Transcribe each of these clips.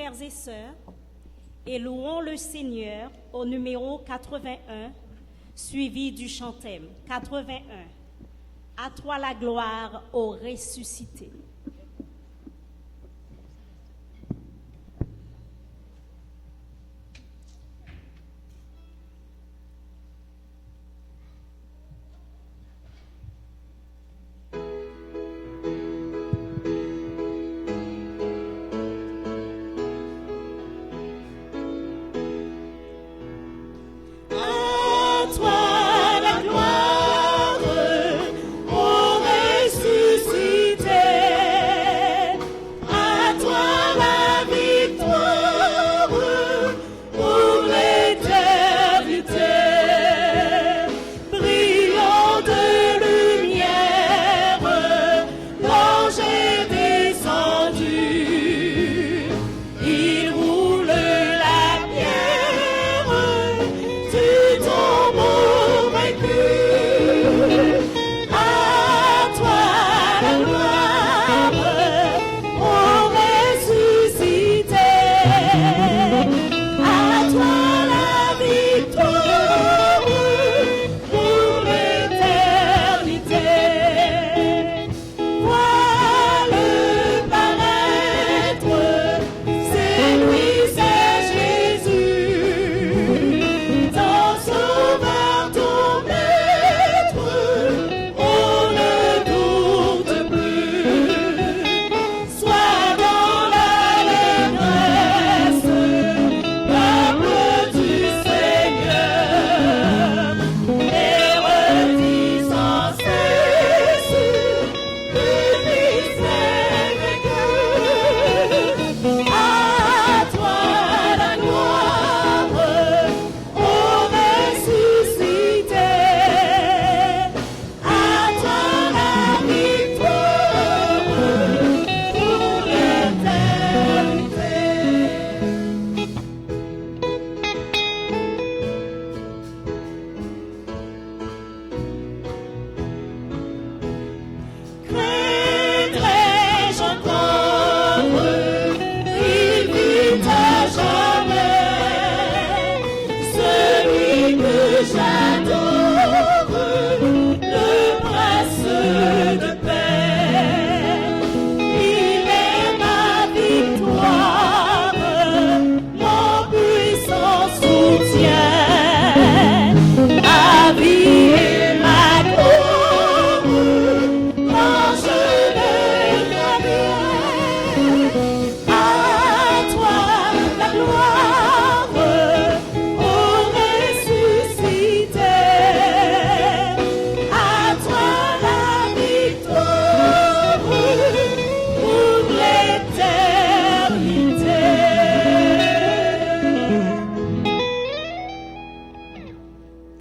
frères et sœurs, et louons le Seigneur au numéro 81, suivi du chantème 81. À toi la gloire, ô ressuscité.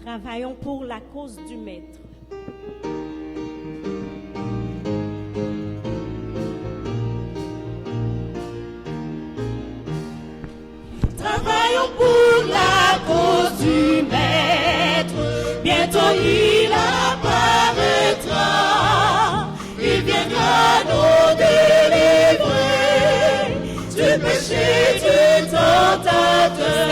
Travaillons pour la cause du Maître. Travaillons pour la cause du Maître. Bientôt il apparaîtra. Il viendra nous délivrer du péché, du tentateur.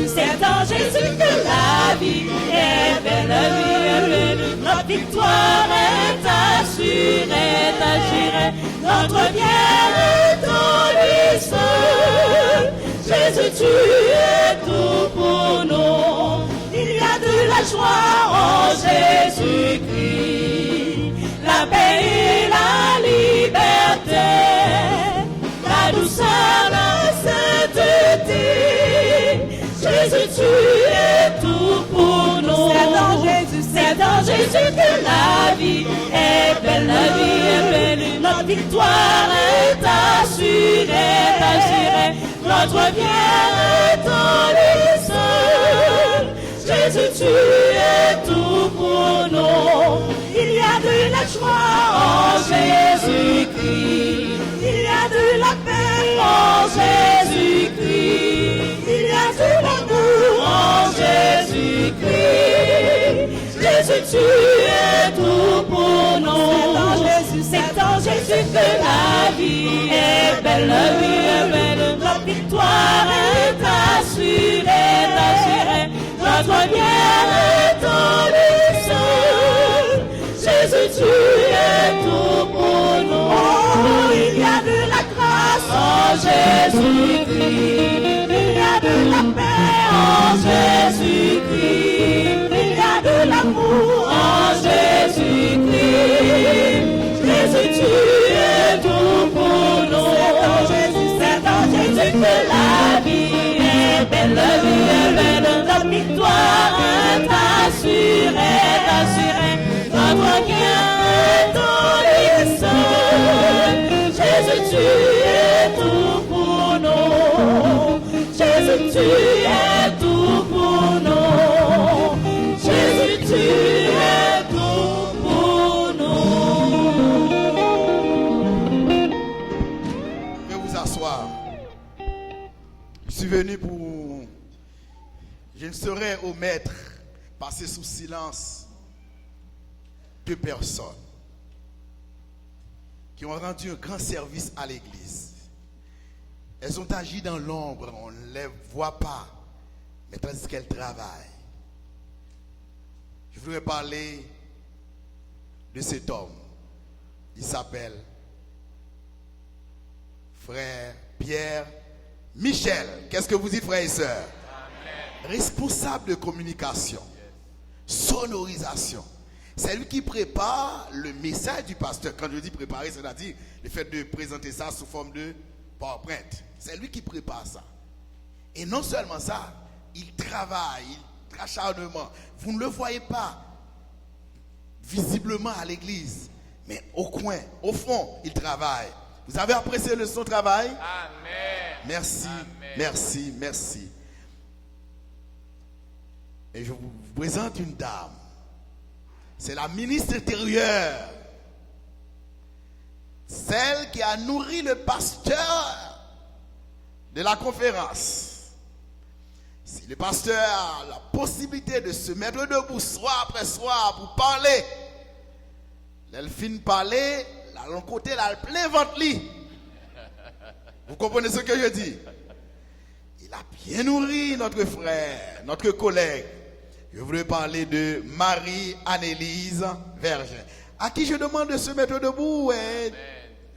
C'est en Jésus que la vie est belle, la vie est belle. Notre victoire est assurée, assurée. Notre bien est en lui seul. Jésus, tu es tout pour nous. Il y a de la joie en Jésus-Christ, la paix et la liberté, la douceur, la sainteté. Jésus, tu es tout pour nous. C'est en Jésus que la vie est belle, la vie est belle. Notre victoire est assurée, assurée. Notre bien est en lui seul. Jésus, tu es tout pour nous. Il y a de la joie en Jésus-Christ. Il y a de la paix en Jésus-Christ. Il y a de l'amour en Jésus-Christ. Jésus, tu es tout pour nous. C'est en Jésus que la vie est belle, la vie est belle. en Jésus-Christ. Il y a de la paix en Jésus-Christ. Il y a de l'amour en Jésus-Christ. Jésus, tu es tout pour nous. C'est en Jésus que la vie est belle. La vie est belle. La victoire est assurée. Notre gain est ton Jésus, tu es tout pour nous. Jésus, tu es tout pour nous. Jésus, tu es tout pour nous. Je vais vous asseoir. Je suis venu pour... Je ne saurais omettre, passer sous silence, deux personnes qui ont rendu un grand service à l'église. Elles ont agi dans l'ombre, on ne les voit pas, mais tandis qu'elles travaillent. Je voudrais parler de cet homme. Il s'appelle Frère Pierre Michel. Qu'est-ce que vous dites, frères et sœurs? Amen. Responsable de communication, sonorisation. C'est lui qui prépare le message du pasteur. Quand je dis préparer, c'est-à-dire le fait de présenter ça sous forme de PowerPoint. C'est lui qui prépare ça. Et non seulement ça, il travaille, il acharnement. Vous ne le voyez pas visiblement à l'église, mais au coin, au fond, il travaille. Vous avez apprécié son travail? Amen. Merci, Amen. merci, merci. Et je vous présente une dame. C'est la ministre intérieure. Celle qui a nourri le pasteur de la conférence. Si le pasteur a la possibilité de se mettre debout soir après soir pour parler, elle finit parler, l'autre côté, là, elle plein ventre lit. Vous comprenez ce que je dis? Il a bien nourri notre frère, notre collègue. Je voudrais parler de Marie-Annelise Vergin, à qui je demande de se mettre debout.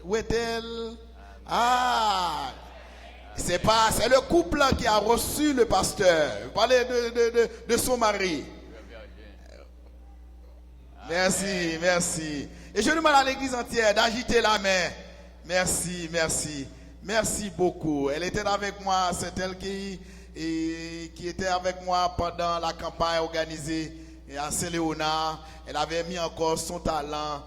Où est-elle? Ah, c'est le couple qui a reçu le pasteur. Vous parlez de son mari. Merci, merci. Et je demande à l'église entière d'agiter la main. Merci, merci. Merci beaucoup. Elle était avec moi, c'est elle qui était avec moi pendant la campagne organisée à Saint-Léonard. Elle avait mis encore son talent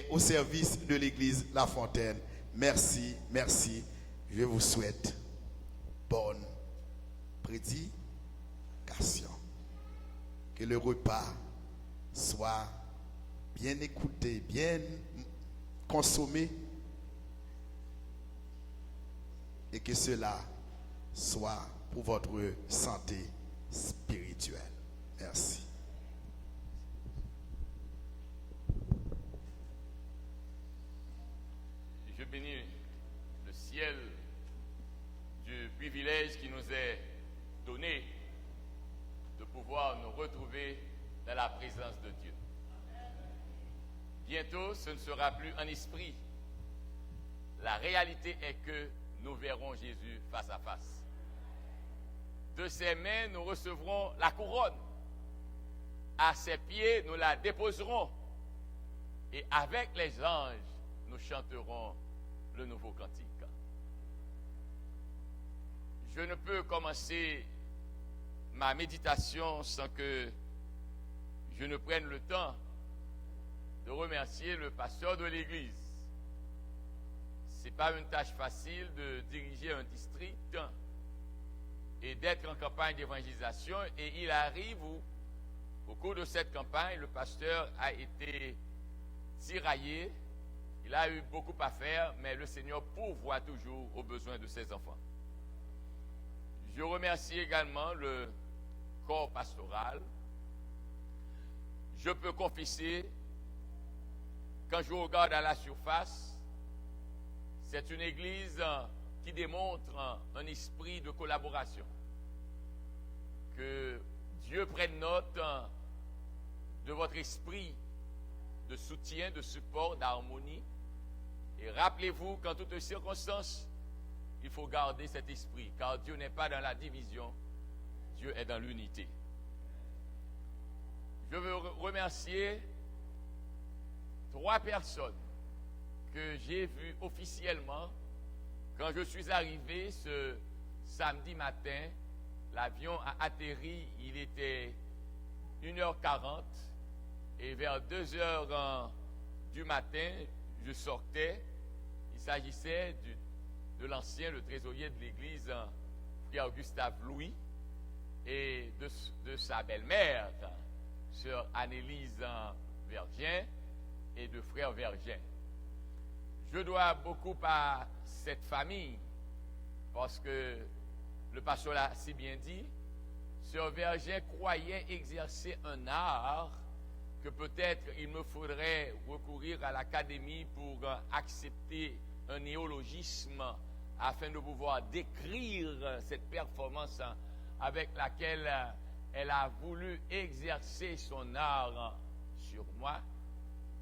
au service de l'église La Fontaine. Merci, merci. Je vous souhaite bonne prédication. Que le repas soit bien écouté, bien consommé, et que cela soit pour votre santé spirituelle. Merci. Je bénis le ciel du privilège qui nous est donné de pouvoir nous retrouver dans la présence de Dieu. Bientôt, ce ne sera plus un esprit. La réalité est que nous verrons Jésus face à face. De ses mains, nous recevrons la couronne. À ses pieds, nous la déposerons. Et avec les anges, nous chanterons le nouveau cantique. Je ne peux commencer ma méditation sans que je ne prenne le temps de remercier le pasteur de l'église. Ce n'est pas une tâche facile de diriger un district et d'être en campagne d'évangélisation. Et il arrive où, au cours de cette campagne, le pasteur a été tiraillé. Il a eu beaucoup à faire, mais le Seigneur pourvoit toujours aux besoins de ses enfants. Je remercie également le corps pastoral. Je peux confesser, quand je regarde à la surface, c'est une église qui démontre un esprit de collaboration. Que Dieu prenne note de votre esprit de soutien, de support, d'harmonie. Et rappelez-vous qu'en toutes circonstances, il faut garder cet esprit, car Dieu n'est pas dans la division, Dieu est dans l'unité. Je veux remercier 3 personnes que j'ai vues officiellement quand je suis arrivé ce samedi matin. L'avion a atterri, il était 1h40 et vers 2h du matin, je sortais. Il s'agissait de l'ancien, le trésorier de l'église, frère Gustave Louis, et de sa belle-mère, sœur Annelise Vergien, et de frère Vergien. Je dois beaucoup à cette famille, parce que le pasteur l'a si bien dit, sœur Vergien croyait exercer un art que peut-être il me faudrait recourir à l'académie pour accepter un néologisme afin de pouvoir décrire cette performance avec laquelle elle a voulu exercer son art sur moi,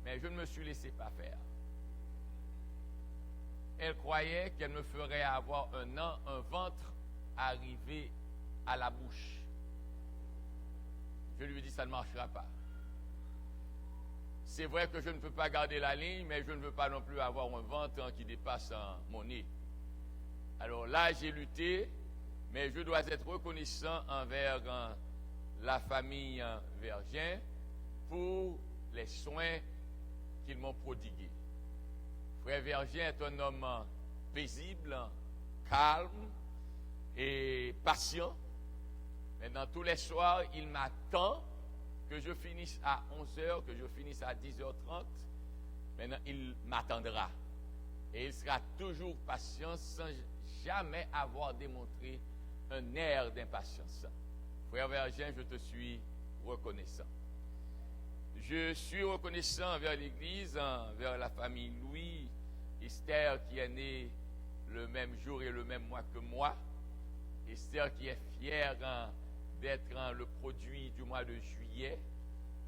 mais je ne me suis laissé pas faire. Elle croyait qu'elle me ferait avoir un ventre arrivé à la bouche. Je lui ai dit, ça ne marchera pas. C'est vrai que je ne peux pas garder la ligne, mais je ne veux pas non plus avoir un ventre qui dépasse mon nez. Alors là, j'ai lutté, mais je dois être reconnaissant envers la famille Vergien pour les soins qu'ils m'ont prodigués. Frère Vergien est un homme paisible, calme et patient. Maintenant, tous les soirs, il m'attend que je finisse à 11h, que je finisse à 10h30. Maintenant, il m'attendra. Et il sera toujours patient sans jamais avoir démontré un air d'impatience. Frère Vergien, je te suis reconnaissant. Je suis reconnaissant envers l'Église, envers la famille Louis, Esther qui est née le même jour et le même mois que moi. Esther qui est fière d'être le produit du mois de juillet.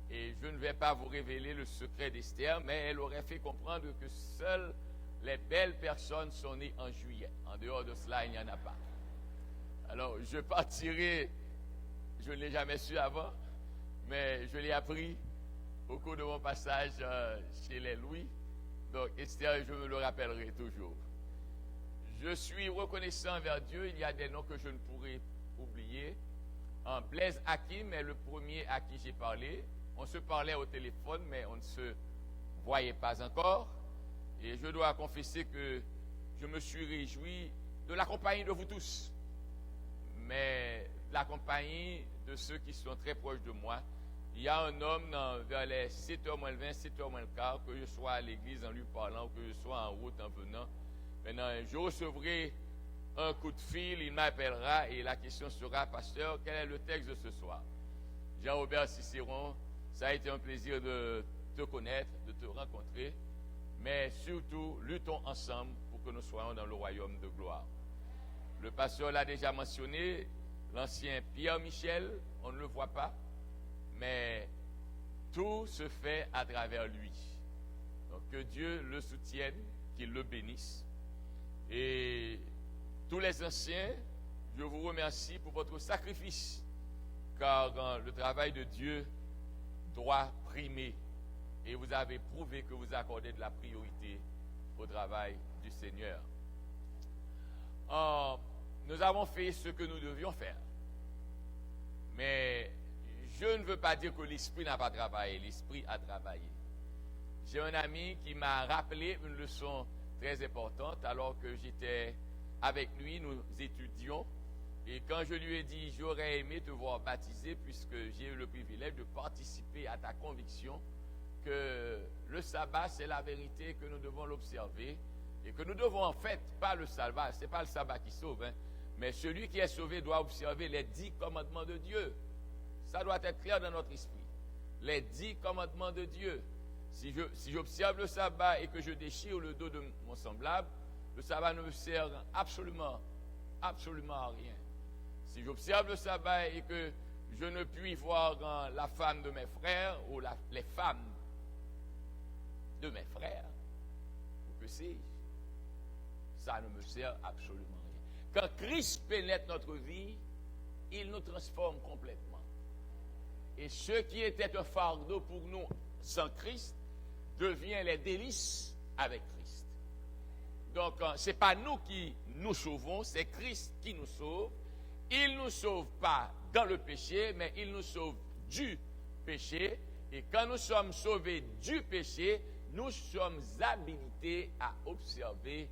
Et je ne vais pas vous révéler le secret d'Esther, mais elle aurait fait comprendre que seules les belles personnes sont nées en juillet. En dehors de cela, il n'y en a pas. Alors, je partirai, je ne l'ai jamais su avant, mais je l'ai appris au cours de mon passage chez les Louis. Donc, Esther, je me le rappellerai toujours. Je suis reconnaissant envers Dieu. Il y a des noms que je ne pourrai oublier. Blaise Hakim est le premier à qui j'ai parlé. On se parlait au téléphone, mais on ne se voyait pas encore. Et je dois confesser que je me suis réjoui de la compagnie de vous tous, mais de la compagnie de ceux qui sont très proches de moi. Il y a un homme vers les 7h moins le 20, 7h moins le quart, que je sois à l'église en lui parlant ou que je sois en route en venant. Maintenant, je recevrai un coup de fil, il m'appellera et la question sera, pasteur, quel est le texte de ce soir? Jean-Robert Cicéron, ça a été un plaisir de te connaître, de te rencontrer, mais surtout, luttons ensemble pour que nous soyons dans le royaume de gloire. Le pasteur l'a déjà mentionné, l'ancien Pierre Michel, on ne le voit pas, mais tout se fait à travers lui. Donc que Dieu le soutienne, qu'il le bénisse. Et tous les anciens, je vous remercie pour votre sacrifice, car le travail de Dieu doit primer. Et vous avez prouvé que vous accordez de la priorité au travail du Seigneur. Nous avons fait ce que nous devions faire. Mais je ne veux pas dire que l'Esprit n'a pas travaillé. L'Esprit a travaillé. J'ai un ami qui m'a rappelé une leçon très importante alors que j'étais avec lui, nous étudions. Et quand je lui ai dit, j'aurais aimé te voir baptisé puisque j'ai eu le privilège de participer à ta conviction que le sabbat, c'est la vérité, que nous devons l'observer et que nous devons en fait, pas le sabbat, c'est pas le sabbat qui sauve, mais celui qui est sauvé doit observer les 10 commandements de Dieu. Ça doit être clair dans notre esprit. Les 10 commandements de Dieu. Si j'observe le sabbat et que je déchire le dos de mon semblable, le sabbat ne me sert absolument à rien. Si j'observe le sabbat et que je ne puis voir la femme de mes frères ou les femmes de mes frères, ou que sais-je, ça ne me sert absolument rien. Quand Christ pénètre notre vie, il nous transforme complètement. Et ce qui était un fardeau pour nous sans Christ devient les délices avec Christ. Donc, ce n'est pas nous qui nous sauvons, c'est Christ qui nous sauve. Il ne nous sauve pas dans le péché, mais il nous sauve du péché. Et quand nous sommes sauvés du péché, nous sommes habilités à observer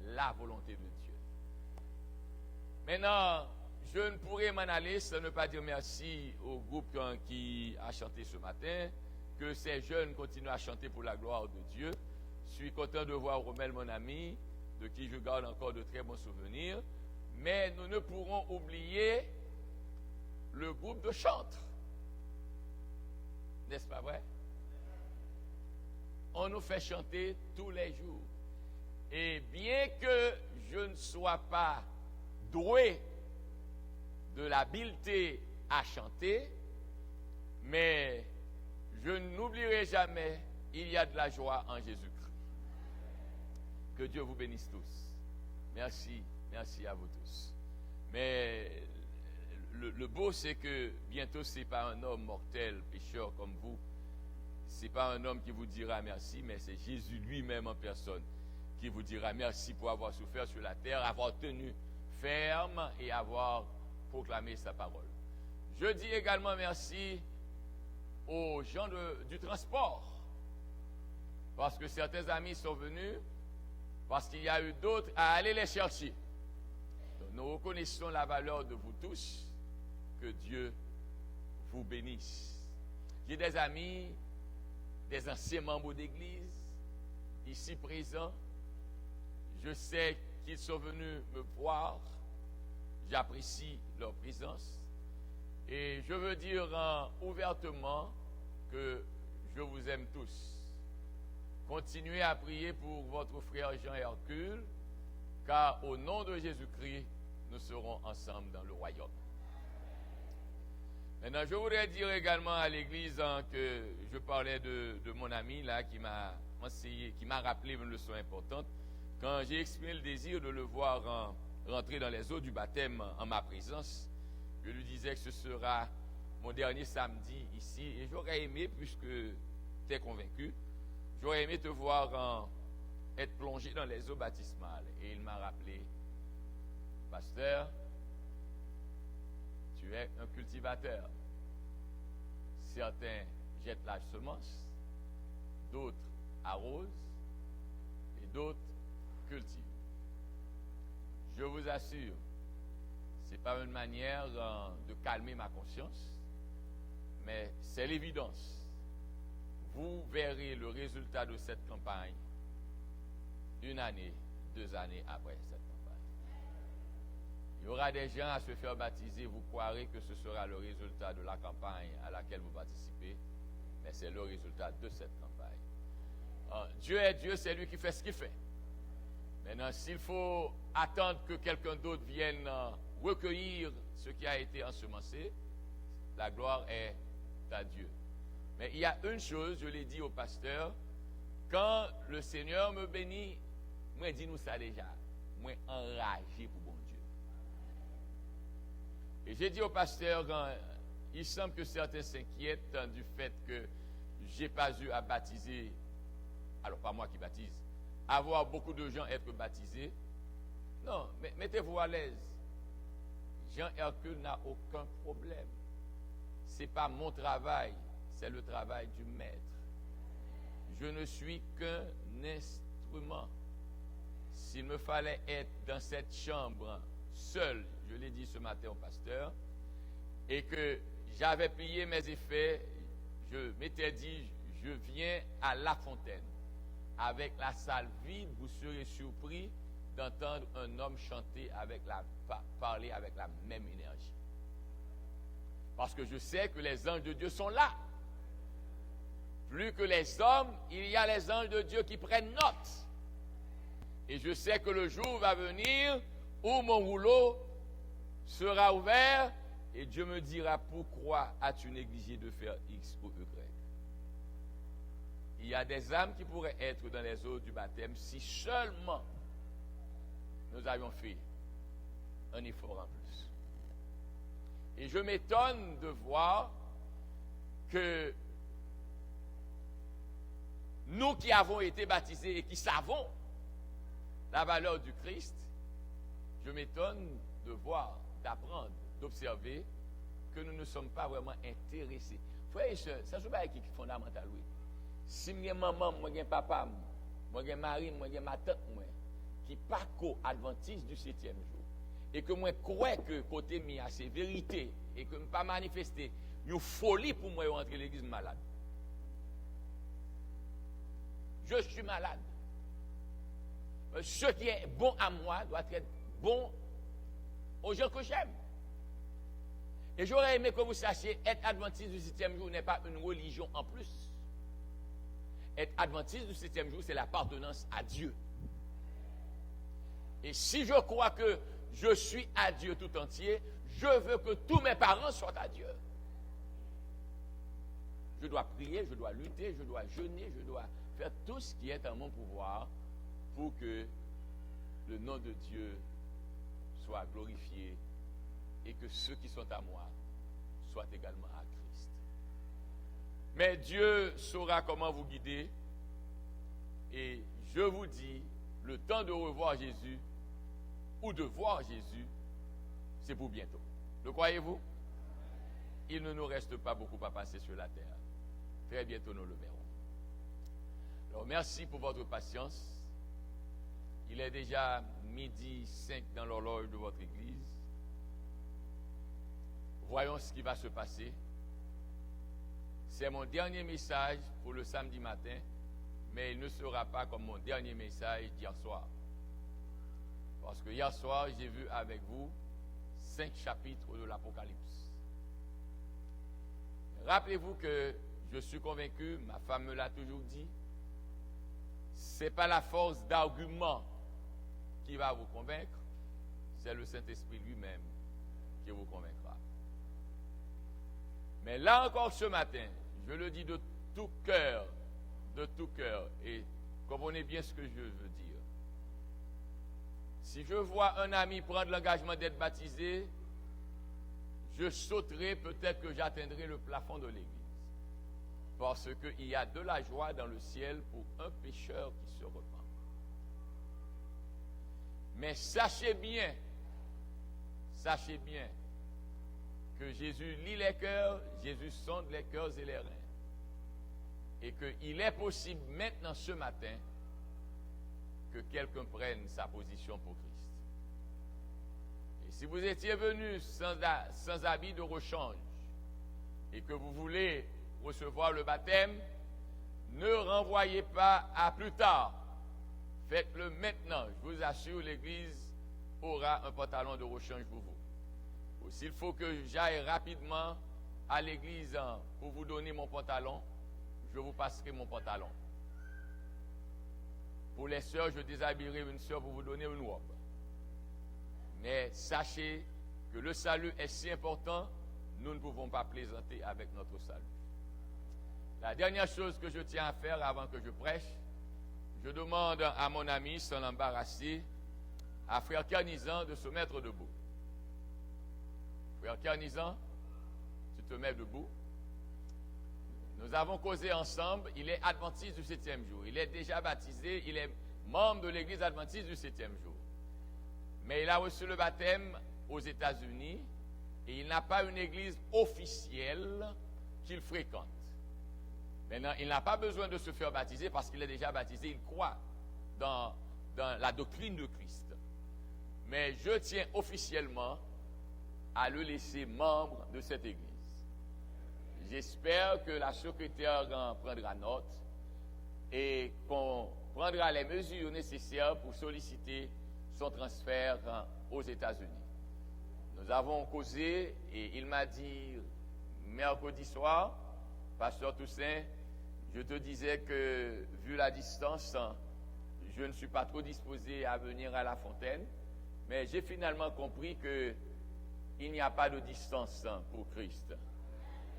la volonté de Dieu. Maintenant, je ne pourrais m'en aller sans ne pas dire merci au groupe qui a chanté ce matin, que ces jeunes continuent à chanter pour la gloire de Dieu. Je suis content de voir Romel, mon ami, de qui je garde encore de très bons souvenirs. Mais nous ne pourrons oublier le groupe de chantres. N'est-ce pas vrai? On nous fait chanter tous les jours. Et bien que je ne sois pas doué de l'habileté à chanter, mais je n'oublierai jamais, il y a de la joie en Jésus-Christ. Que Dieu vous bénisse tous. Merci, merci à vous tous. Mais le beau, c'est que bientôt, ce n'est pas un homme mortel, pécheur comme vous. Ce n'est pas un homme qui vous dira merci, mais c'est Jésus lui-même en personne qui vous dira merci pour avoir souffert sur la terre, avoir tenu ferme et avoir proclamé sa parole. Je dis également merci aux gens du transport, parce que certains amis sont venus, parce qu'il y a eu d'autres à aller les chercher. Donc, nous reconnaissons la valeur de vous tous. Que Dieu vous bénisse. J'ai des amis, des anciens membres d'église, ici présents. Je sais qu'ils sont venus me voir. J'apprécie leur présence. Et je veux dire ouvertement que je vous aime tous. Continuez à prier pour votre frère Jean Hercule, car au nom de Jésus-Christ, nous serons ensemble dans le royaume. Maintenant, je voudrais dire également à l'église que je parlais de mon ami là qui m'a enseigné, qui m'a rappelé une leçon importante. Quand j'ai exprimé le désir de le voir rentrer dans les eaux du baptême en ma présence, je lui disais que ce sera mon dernier samedi ici. Et j'aurais aimé, puisque tu es convaincu, j'aurais aimé te voir être plongé dans les eaux baptismales. Et il m'a rappelé, pasteur, tu es un cultivateur. Certains jettent la semence, d'autres arrosent et d'autres cultivent. Je vous assure, ce n'est pas une manière de calmer ma conscience, mais c'est l'évidence. Vous verrez le résultat de cette campagne 1 année, 2 années après cette campagne. Il y aura des gens à se faire baptiser, vous croirez que ce sera le résultat de la campagne à laquelle vous participez, mais c'est le résultat de cette campagne. Dieu est Dieu, c'est lui qui fait ce qu'il fait. Maintenant, s'il faut attendre que quelqu'un d'autre vienne recueillir ce qui a été ensemencé, la gloire est à Dieu. Mais il y a une chose, je l'ai dit au pasteur, quand le Seigneur me bénit, moi dis-nous ça déjà, moi enragé pour bon Dieu. Et j'ai dit au pasteur, il semble que certains s'inquiètent du fait que je n'ai pas eu à baptiser, alors pas moi qui baptise, avoir beaucoup de gens être baptisés. Non, mais mettez-vous à l'aise. Jean Hercule n'a aucun problème. Ce n'est pas mon travail, c'est le travail du maître. Je ne suis qu'un instrument. S'il me fallait être dans cette chambre seul, je l'ai dit ce matin au pasteur, et que j'avais plié mes effets, je m'étais dit, je viens à La Fontaine. Avec la salle vide, vous serez surpris d'entendre un homme chanter parler avec la même énergie. Parce que je sais que les anges de Dieu sont là. Plus que les hommes, il y a les anges de Dieu qui prennent note. Et je sais que le jour va venir où mon rouleau sera ouvert et Dieu me dira, pourquoi as-tu négligé de faire X ou Y? Il y a des âmes qui pourraient être dans les eaux du baptême si seulement nous avions fait un effort en plus. Et je m'étonne de voir que nous qui avons été baptisés et qui savons la valeur du Christ, je m'étonne de voir, d'apprendre, d'observer que nous ne sommes pas vraiment intéressés. Frères et sœurs, ça ne pas qui est fondamental, oui. Si j'ai maman, moi j'ai papa, moi j'ai mari, moi j'ai ma tante, moi, qui pas co-adventiste du 7e jour, et que moi crois que côté mien c'est vérité, et que je ne pas manifester une folie pour moi rentrer l'église malade. Je suis malade. Ce qui est bon à moi doit être bon aux gens que j'aime. Et j'aurais aimé que vous sachiez, être adventiste du 7e jour n'est pas une religion en plus. Être adventiste du 7e jour, c'est l'appartenance à Dieu. Et si je crois que je suis à Dieu tout entier, je veux que tous mes parents soient à Dieu. Je dois prier, je dois lutter, je dois jeûner, je dois faire tout ce qui est en mon pouvoir pour que le nom de Dieu soit glorifié et que ceux qui sont à moi soient également à Christ. Mais Dieu saura comment vous guider et je vous dis, le temps de revoir Jésus ou de voir Jésus, c'est pour bientôt. Le croyez-vous? Il ne nous reste pas beaucoup à passer sur la terre. Très bientôt nous le verrons. Alors merci pour votre patience. Il est déjà 12h05 dans l'horloge de votre église. Voyons ce qui va se passer. C'est mon dernier message pour le samedi matin, mais il ne sera pas comme mon dernier message d'hier soir. Parce que hier soir, j'ai vu avec vous 5 chapitres de l'Apocalypse. Rappelez-vous que je suis convaincu, ma femme me l'a toujours dit, ce n'est pas la force d'argument qui va vous convaincre, c'est le Saint-Esprit lui-même qui vous convaincra. Mais là encore ce matin, je le dis de tout cœur, et comprenez bien ce que je veux dire. Si je vois un ami prendre l'engagement d'être baptisé, je sauterai, peut-être que j'atteindrai le plafond de l'église. Parce qu'il y a de la joie dans le ciel pour un pécheur qui se repent. Mais sachez bien que Jésus lit les cœurs, Jésus sonde les cœurs et les reins. Et qu'il est possible maintenant ce matin que quelqu'un prenne sa position pour Christ. Et si vous étiez venu sans habit de rechange et que vous voulez recevoir le baptême, ne renvoyez pas à plus tard. Faites-le maintenant. Je vous assure, l'Église aura un pantalon de rechange pour vous. Ou s'il faut que j'aille rapidement à l'Église pour vous donner mon pantalon, je vous passerai mon pantalon. Pour les sœurs, je déshabillerai une sœur pour vous donner une robe. Mais sachez que le salut est si important, nous ne pouvons pas plaisanter avec notre salut. La dernière chose que je tiens à faire avant que je prêche, je demande à mon ami, sans l'embarrasser, à frère Carnizan de se mettre debout. Frère Carnizan, tu te mets debout. Nous avons causé ensemble, il est adventiste du 7e jour. Il est déjà baptisé, il est membre de l'église adventiste du 7e jour. Mais il a reçu le baptême aux États-Unis et il n'a pas une église officielle qu'il fréquente. Maintenant, il n'a pas besoin de se faire baptiser parce qu'il est déjà baptisé, il croit dans la doctrine de Christ. Mais je tiens officiellement à le laisser membre de cette église. J'espère que la secrétaire en prendra note et qu'on prendra les mesures nécessaires pour solliciter son transfert aux États-Unis. Nous avons causé et il m'a dit mercredi soir, Pasteur Toussaint, je te disais que vu la distance, je ne suis pas trop disposé à venir à la fontaine, mais j'ai finalement compris qu'il n'y a pas de distance pour Christ.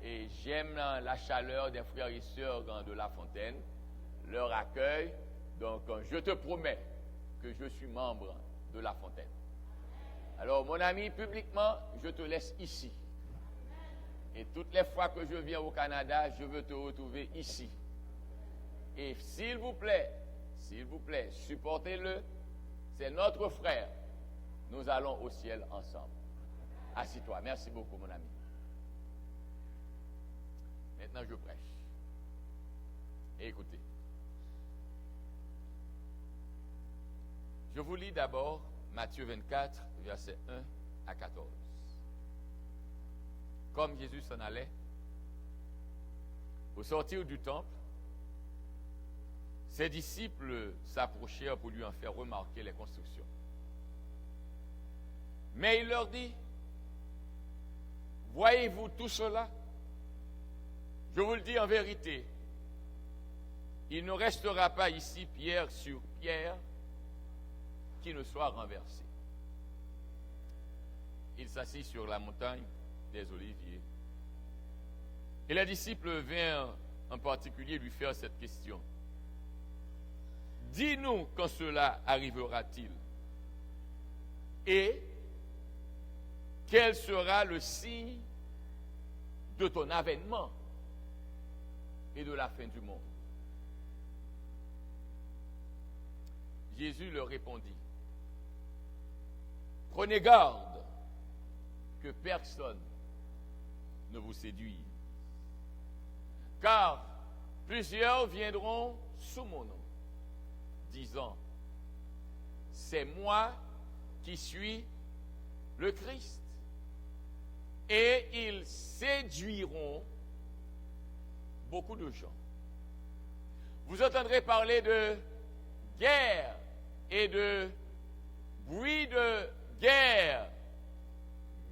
Et j'aime la chaleur des frères et sœurs de la fontaine, leur accueil. Donc, je te promets que je suis membre de La Fontaine. Alors, mon ami, publiquement, je te laisse ici. Et toutes les fois que je viens au Canada, je veux te retrouver ici. Et s'il vous plaît, supportez-le. C'est notre frère. Nous allons au ciel ensemble. Assis-toi. Merci beaucoup, mon ami. Maintenant, je prêche. Et écoutez. Je vous lis d'abord Matthieu 24, versets 1 à 14. Comme Jésus s'en allait, au sortir du temple, ses disciples s'approchèrent pour lui en faire remarquer les constructions. Mais il leur dit, voyez-vous tout cela? Je vous le dis en vérité, il ne restera pas ici pierre sur pierre qui ne soit renversé. Il s'assit sur la montagne des Oliviers. Et les disciples vinrent en particulier lui faire cette question. Dis-nous quand cela arrivera-t-il? Et quel sera le signe de ton avènement et de la fin du monde? Jésus leur répondit, prenez garde que personne ne vous séduise, car plusieurs viendront sous mon nom, disant, c'est moi qui suis le Christ. Et ils séduiront beaucoup de gens. Vous entendrez parler de guerre et de bruit de guerre.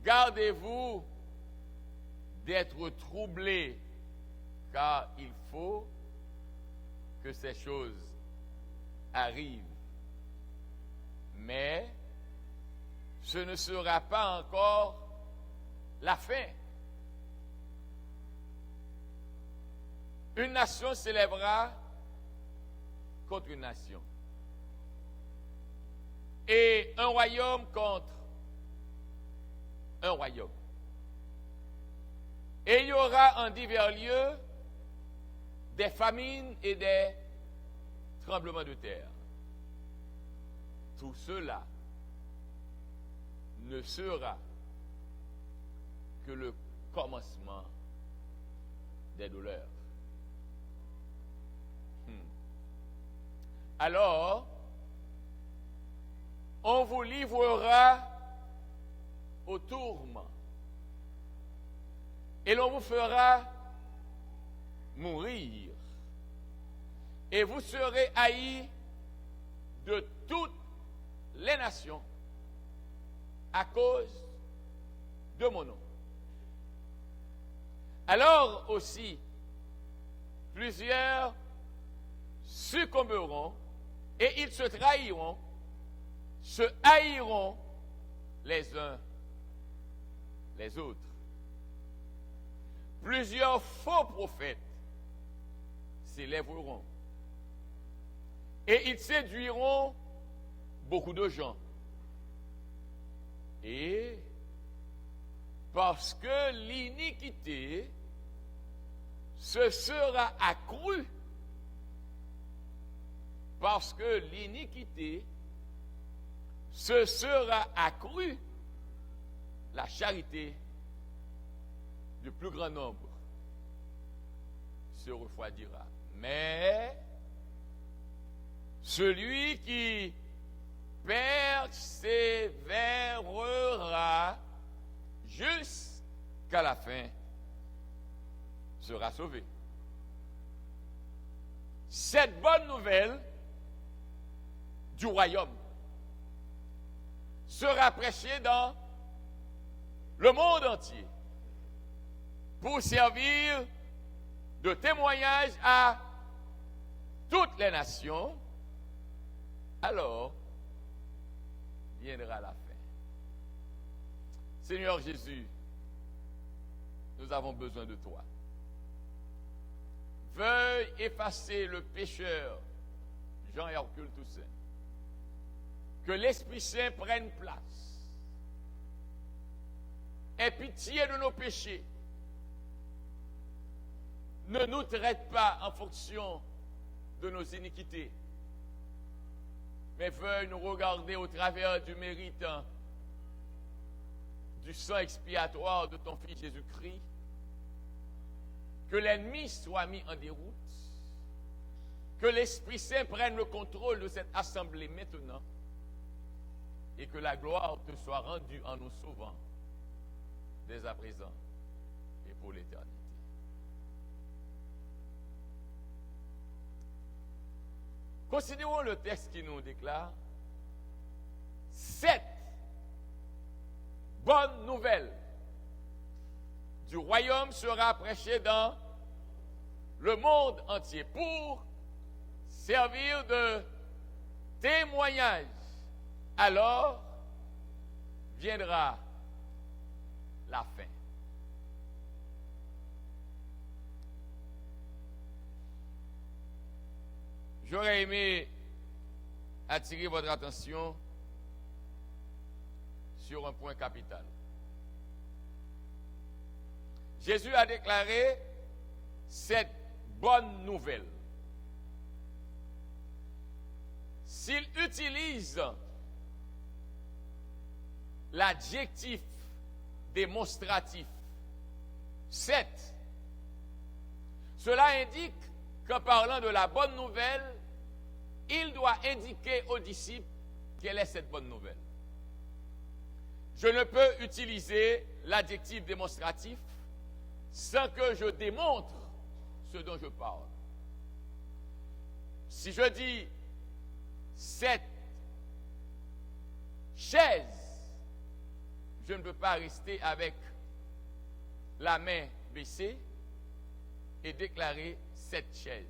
Gardez-vous d'être troublés, car il faut que ces choses arrivent. Mais ce ne sera pas encore la fin. Une nation s'élèvera contre une nation. Et un royaume contre un royaume. Et il y aura en divers lieux des famines et des tremblements de terre. Tout cela ne sera que le commencement des douleurs. Alors, on vous livrera au tourment et l'on vous fera mourir et vous serez haïs de toutes les nations à cause de mon nom. Alors aussi, plusieurs succomberont et ils se trahiront, se haïront les uns les autres. Plusieurs faux prophètes s'élèveront et ils séduiront beaucoup de gens. Et parce que l'iniquité se sera accrue, parce que l'iniquité se sera accrue, la charité du plus grand nombre se refroidira. Mais celui qui persévérera jusqu'à la fin sera sauvé. Cette bonne nouvelle du royaume sera prêchée dans le monde entier pour servir de témoignage à toutes les nations. Alors viendra la fin. Seigneur Jésus, nous avons besoin de toi. Veuille effacer le pécheur Jean-Hercule Toussaint que l'Esprit Saint prenne place. Aie pitié de nos péchés. Ne nous traite pas en fonction de nos iniquités, mais veuille nous regarder au travers du mérite du sang expiatoire de ton Fils Jésus-Christ. Que l'ennemi soit mis en déroute. Que l'Esprit Saint prenne le contrôle de cette assemblée maintenant. Et que la gloire te soit rendue en nous sauvant dès à présent et pour l'éternité. Considérons le texte qui nous déclare 7 bonnes nouvelles du royaume sera prêchée dans le monde entier pour servir de témoignage. Alors viendra la fin. J'aurais aimé attirer votre attention sur un point capital. Jésus a déclaré cette bonne nouvelle. S'il utilise l'adjectif démonstratif 7, cela indique qu'en parlant de la bonne nouvelle, il doit indiquer aux disciples quelle est cette bonne nouvelle. Je ne peux utiliser l'adjectif démonstratif sans que je démontre ce dont je parle. Si je dis cette chaise, je ne peux pas rester avec la main baissée et déclarer cette chaise.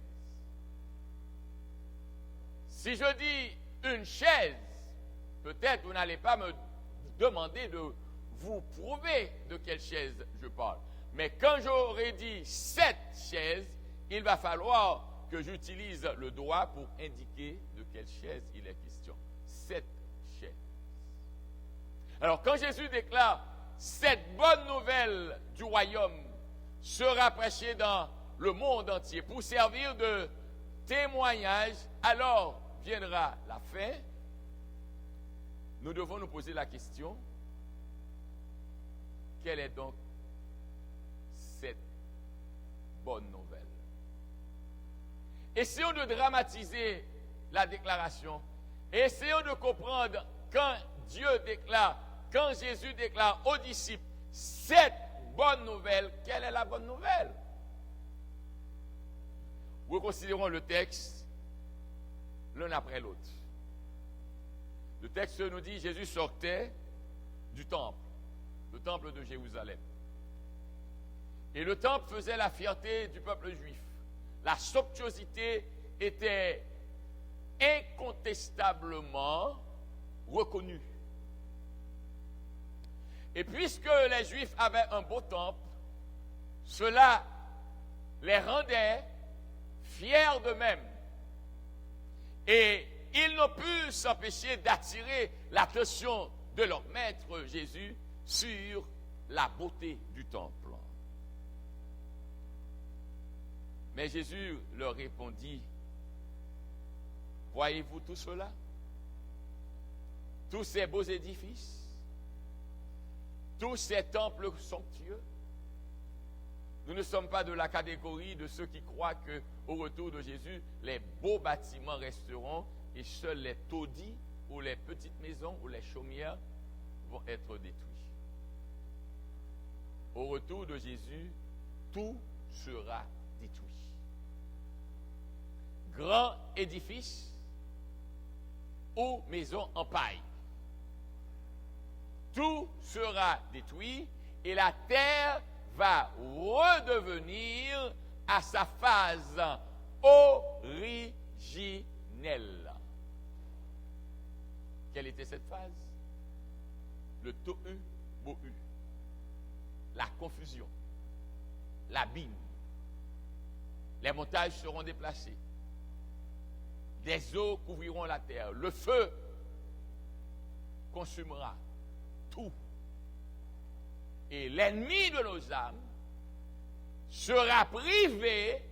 Si je dis une chaise, peut-être vous n'allez pas me demander de vous prouver de quelle chaise je parle. Mais quand j'aurai dit cette chaise, il va falloir que j'utilise le doigt pour indiquer de quelle chaise il est question. Cette chaise. Alors quand Jésus déclare cette bonne nouvelle du royaume sera prêchée dans le monde entier pour servir de témoignage, alors viendra la fin. Nous devons nous poser la question, quelle est donc cette bonne nouvelle? Essayons de dramatiser la déclaration et essayons de comprendre quand Jésus déclare aux disciples cette bonne nouvelle, quelle est la bonne nouvelle? Reconsidérons le texte l'un après l'autre. Le texte nous dit Jésus sortait du temple, le temple de Jérusalem. Et le temple faisait la fierté du peuple juif. La somptuosité était incontestablement reconnue. Et puisque les Juifs avaient un beau temple, cela les rendait fiers d'eux-mêmes. Et ils n'ont pu s'empêcher d'attirer l'attention de leur maître Jésus sur la beauté du temple. Mais Jésus leur répondit, voyez-vous tout cela? Tous ces beaux édifices, tous ces temples somptueux, nous ne sommes pas de la catégorie de ceux qui croient qu'au retour de Jésus, les beaux bâtiments resteront et seuls les taudis ou les petites maisons ou les chaumières vont être détruits. Au retour de Jésus, tout sera détruit. Grand édifice ou maison en paille. Tout sera détruit et la terre va redevenir à sa phase originelle. Quelle était cette phase? Le tohu bohu, la confusion, l'abîme. Les montagnes seront déplacées. Des eaux couvriront la terre. Le feu consumera tout. Et l'ennemi de nos âmes sera privé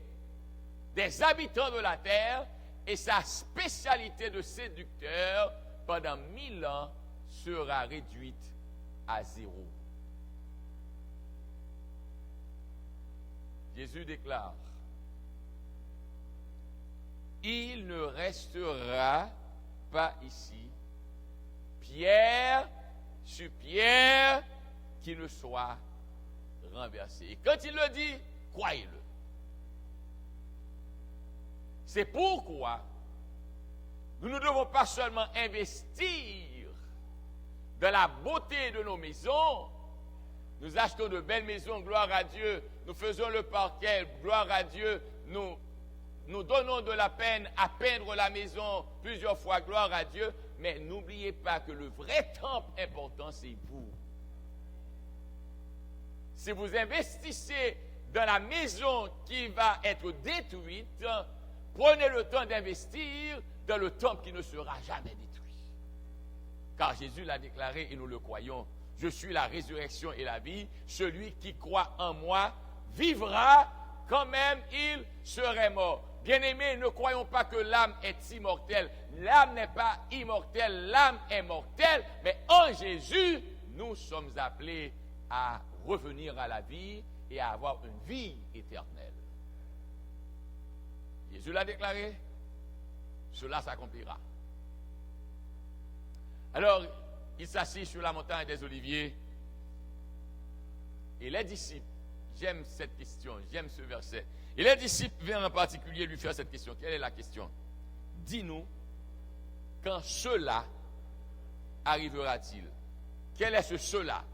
des habitants de la terre et sa spécialité de séducteur pendant 1000 ans sera réduite à zéro. Jésus déclare, il ne restera pas ici pierre sur pierre qui ne soit renversé. Et quand il le dit, croyez-le. C'est pourquoi nous ne devons pas seulement investir dans la beauté de nos maisons. Nous achetons de belles maisons, gloire à Dieu. Nous faisons le parquet, gloire à Dieu. Nous donnons de la peine à peindre la maison plusieurs fois, gloire à Dieu. Mais n'oubliez pas que le vrai temple important, c'est vous. Si vous investissez dans la maison qui va être détruite, prenez le temps d'investir dans le temple qui ne sera jamais détruit. Car Jésus l'a déclaré et nous le croyons. Je suis la résurrection et la vie. Celui qui croit en moi vivra quand même il serait mort. Bien-aimés, ne croyons pas que l'âme est immortelle. L'âme n'est pas immortelle, l'âme est mortelle. Mais en Jésus, nous sommes appelés à revenir à la vie et à avoir une vie éternelle. Jésus l'a déclaré, cela s'accomplira. Alors, il s'assit sur la montagne des Oliviers et les disciples, j'aime cette question, j'aime ce verset, et les disciples viennent en particulier lui faire cette question. Quelle est la question? Dis-nous, quand cela arrivera-t-il? Quel est ce cela?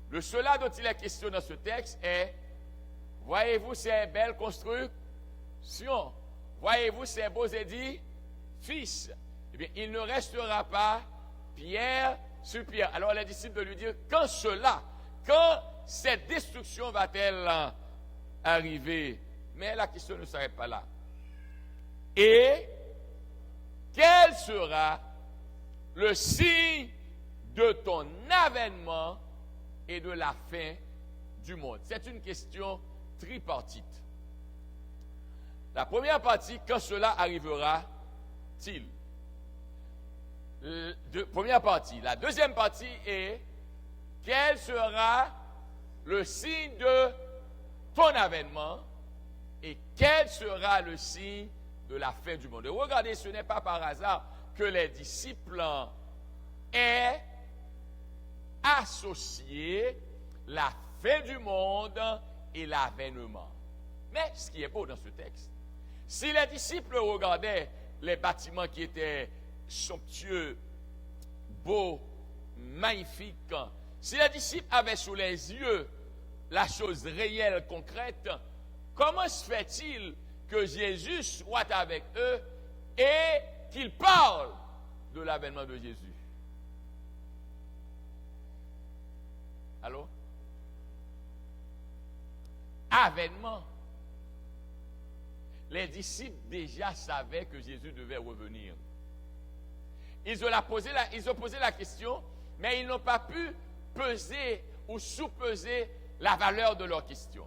Le cela dont il est question dans ce texte est, voyez-vous ces belles constructions, voyez-vous ces beaux édifices, eh bien, il ne restera pas pierre sur pierre. Alors les disciples de lui dire, quand cela, quand cette destruction va-t-elle arriver? Mais la question ne s'arrête pas là. Et quel sera le signe de ton avènement et de la fin du monde? C'est une question tripartite. La première partie, quand cela arrivera-t-il? Première partie. La deuxième partie est, quel sera le signe de ton avènement et quel sera le signe de la fin du monde? Et regardez, ce n'est pas par hasard que les disciples aient associé la fin du monde et l'avènement. Mais ce qui est beau dans ce texte, si les disciples regardaient les bâtiments qui étaient somptueux, beaux, magnifiques, si les disciples avaient sous les yeux la chose réelle, concrète, comment se fait-il que Jésus soit avec eux et qu'il parle de l'avènement de Jésus? Allô? Avènement. Les disciples déjà savaient que Jésus devait revenir. Ils ont posé la question, mais ils n'ont pas pu peser ou sous-peser la valeur de leur question.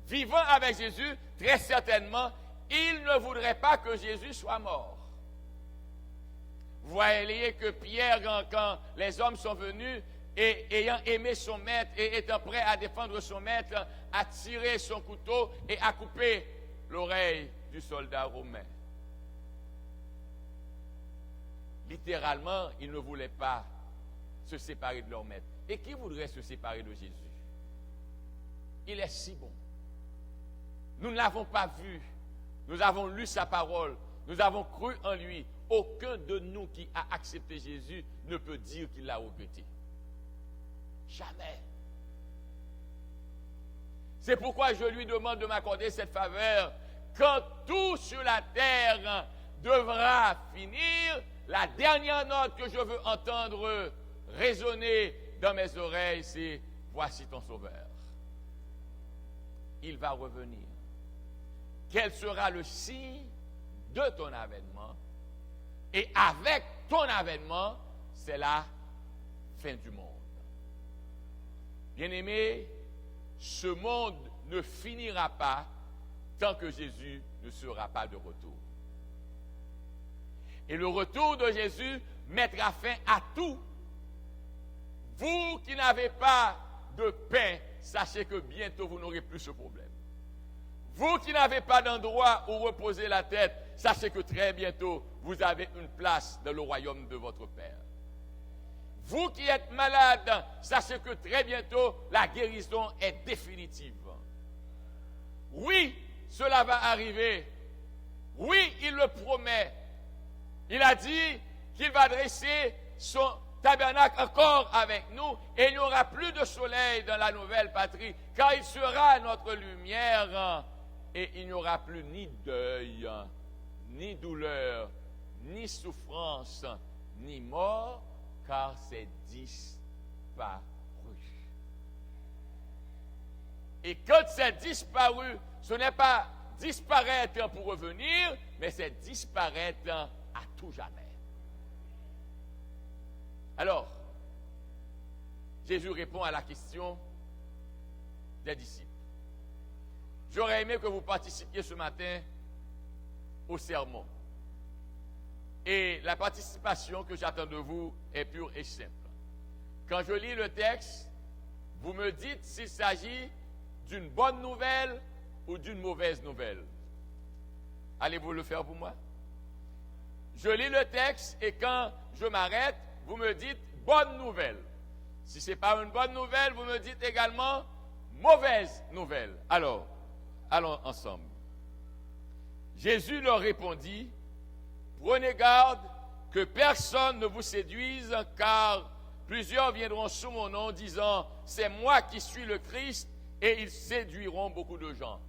Vivant avec Jésus, très certainement, ils ne voudraient pas que Jésus soit mort. Vous voyez que Pierre, quand les hommes sont venus, et ayant aimé son maître et étant prêt à défendre son maître, a tiré son couteau et a coupé l'oreille du soldat romain. Littéralement, ils ne voulaient pas se séparer de leur maître. Et qui voudrait se séparer de Jésus? Il est si bon. Nous ne l'avons pas vu. Nous avons lu sa parole. Nous avons cru en lui. Aucun de nous qui a accepté Jésus ne peut dire qu'il l'a regretté. Jamais. C'est pourquoi je lui demande de m'accorder cette faveur. Quand tout sur la terre devra finir, la dernière note que je veux entendre résonner dans mes oreilles, c'est « Voici ton Sauveur. Il va revenir. Quel sera le signe de ton avènement? Et avec ton avènement, c'est la fin du monde. Bien-aimés, ce monde ne finira pas tant que Jésus ne sera pas de retour. Et le retour de Jésus mettra fin à tout. Vous qui n'avez pas de pain, sachez que bientôt vous n'aurez plus ce problème. Vous qui n'avez pas d'endroit où reposer la tête, sachez que très bientôt vous avez une place dans le royaume de votre Père. Vous qui êtes malade, sachez que très bientôt la guérison est définitive. Oui, cela va arriver. Oui, il le promet. Il a dit qu'il va dresser son tabernacle encore avec nous et il n'y aura plus de soleil dans la nouvelle patrie car il sera notre lumière et il n'y aura plus ni deuil, ni douleur, ni souffrance, ni mort car c'est disparu. Et quand c'est disparu, ce n'est pas disparaître pour revenir, mais c'est disparaître à tout jamais. Alors, Jésus répond à la question des disciples. J'aurais aimé que vous participiez ce matin au sermon. Et la participation que j'attends de vous est pure et simple. Quand je lis le texte, vous me dites s'il s'agit d'une bonne nouvelle ou d'une mauvaise nouvelle. Allez-vous le faire pour moi? Je lis le texte et quand je m'arrête, vous me dites bonne nouvelle. Si ce n'est pas une bonne nouvelle, vous me dites également mauvaise nouvelle. Alors, allons ensemble. Jésus leur répondit, prenez garde que personne ne vous séduise, car plusieurs viendront sous mon nom disant, c'est moi qui suis le Christ, et ils séduiront beaucoup de gens.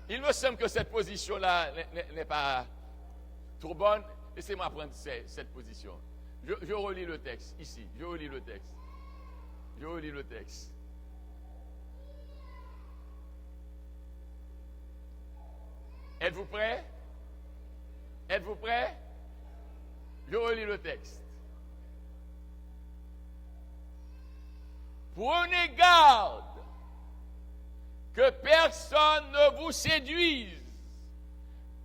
Il me semble que cette position-là n'est pas trop bonne. Laissez-moi prendre cette position. Je relis le texte, ici. Je relis le texte. Je relis le texte. Êtes-vous prêts? Êtes-vous prêts? Je relis le texte. Prenez garde que personne ne vous séduise,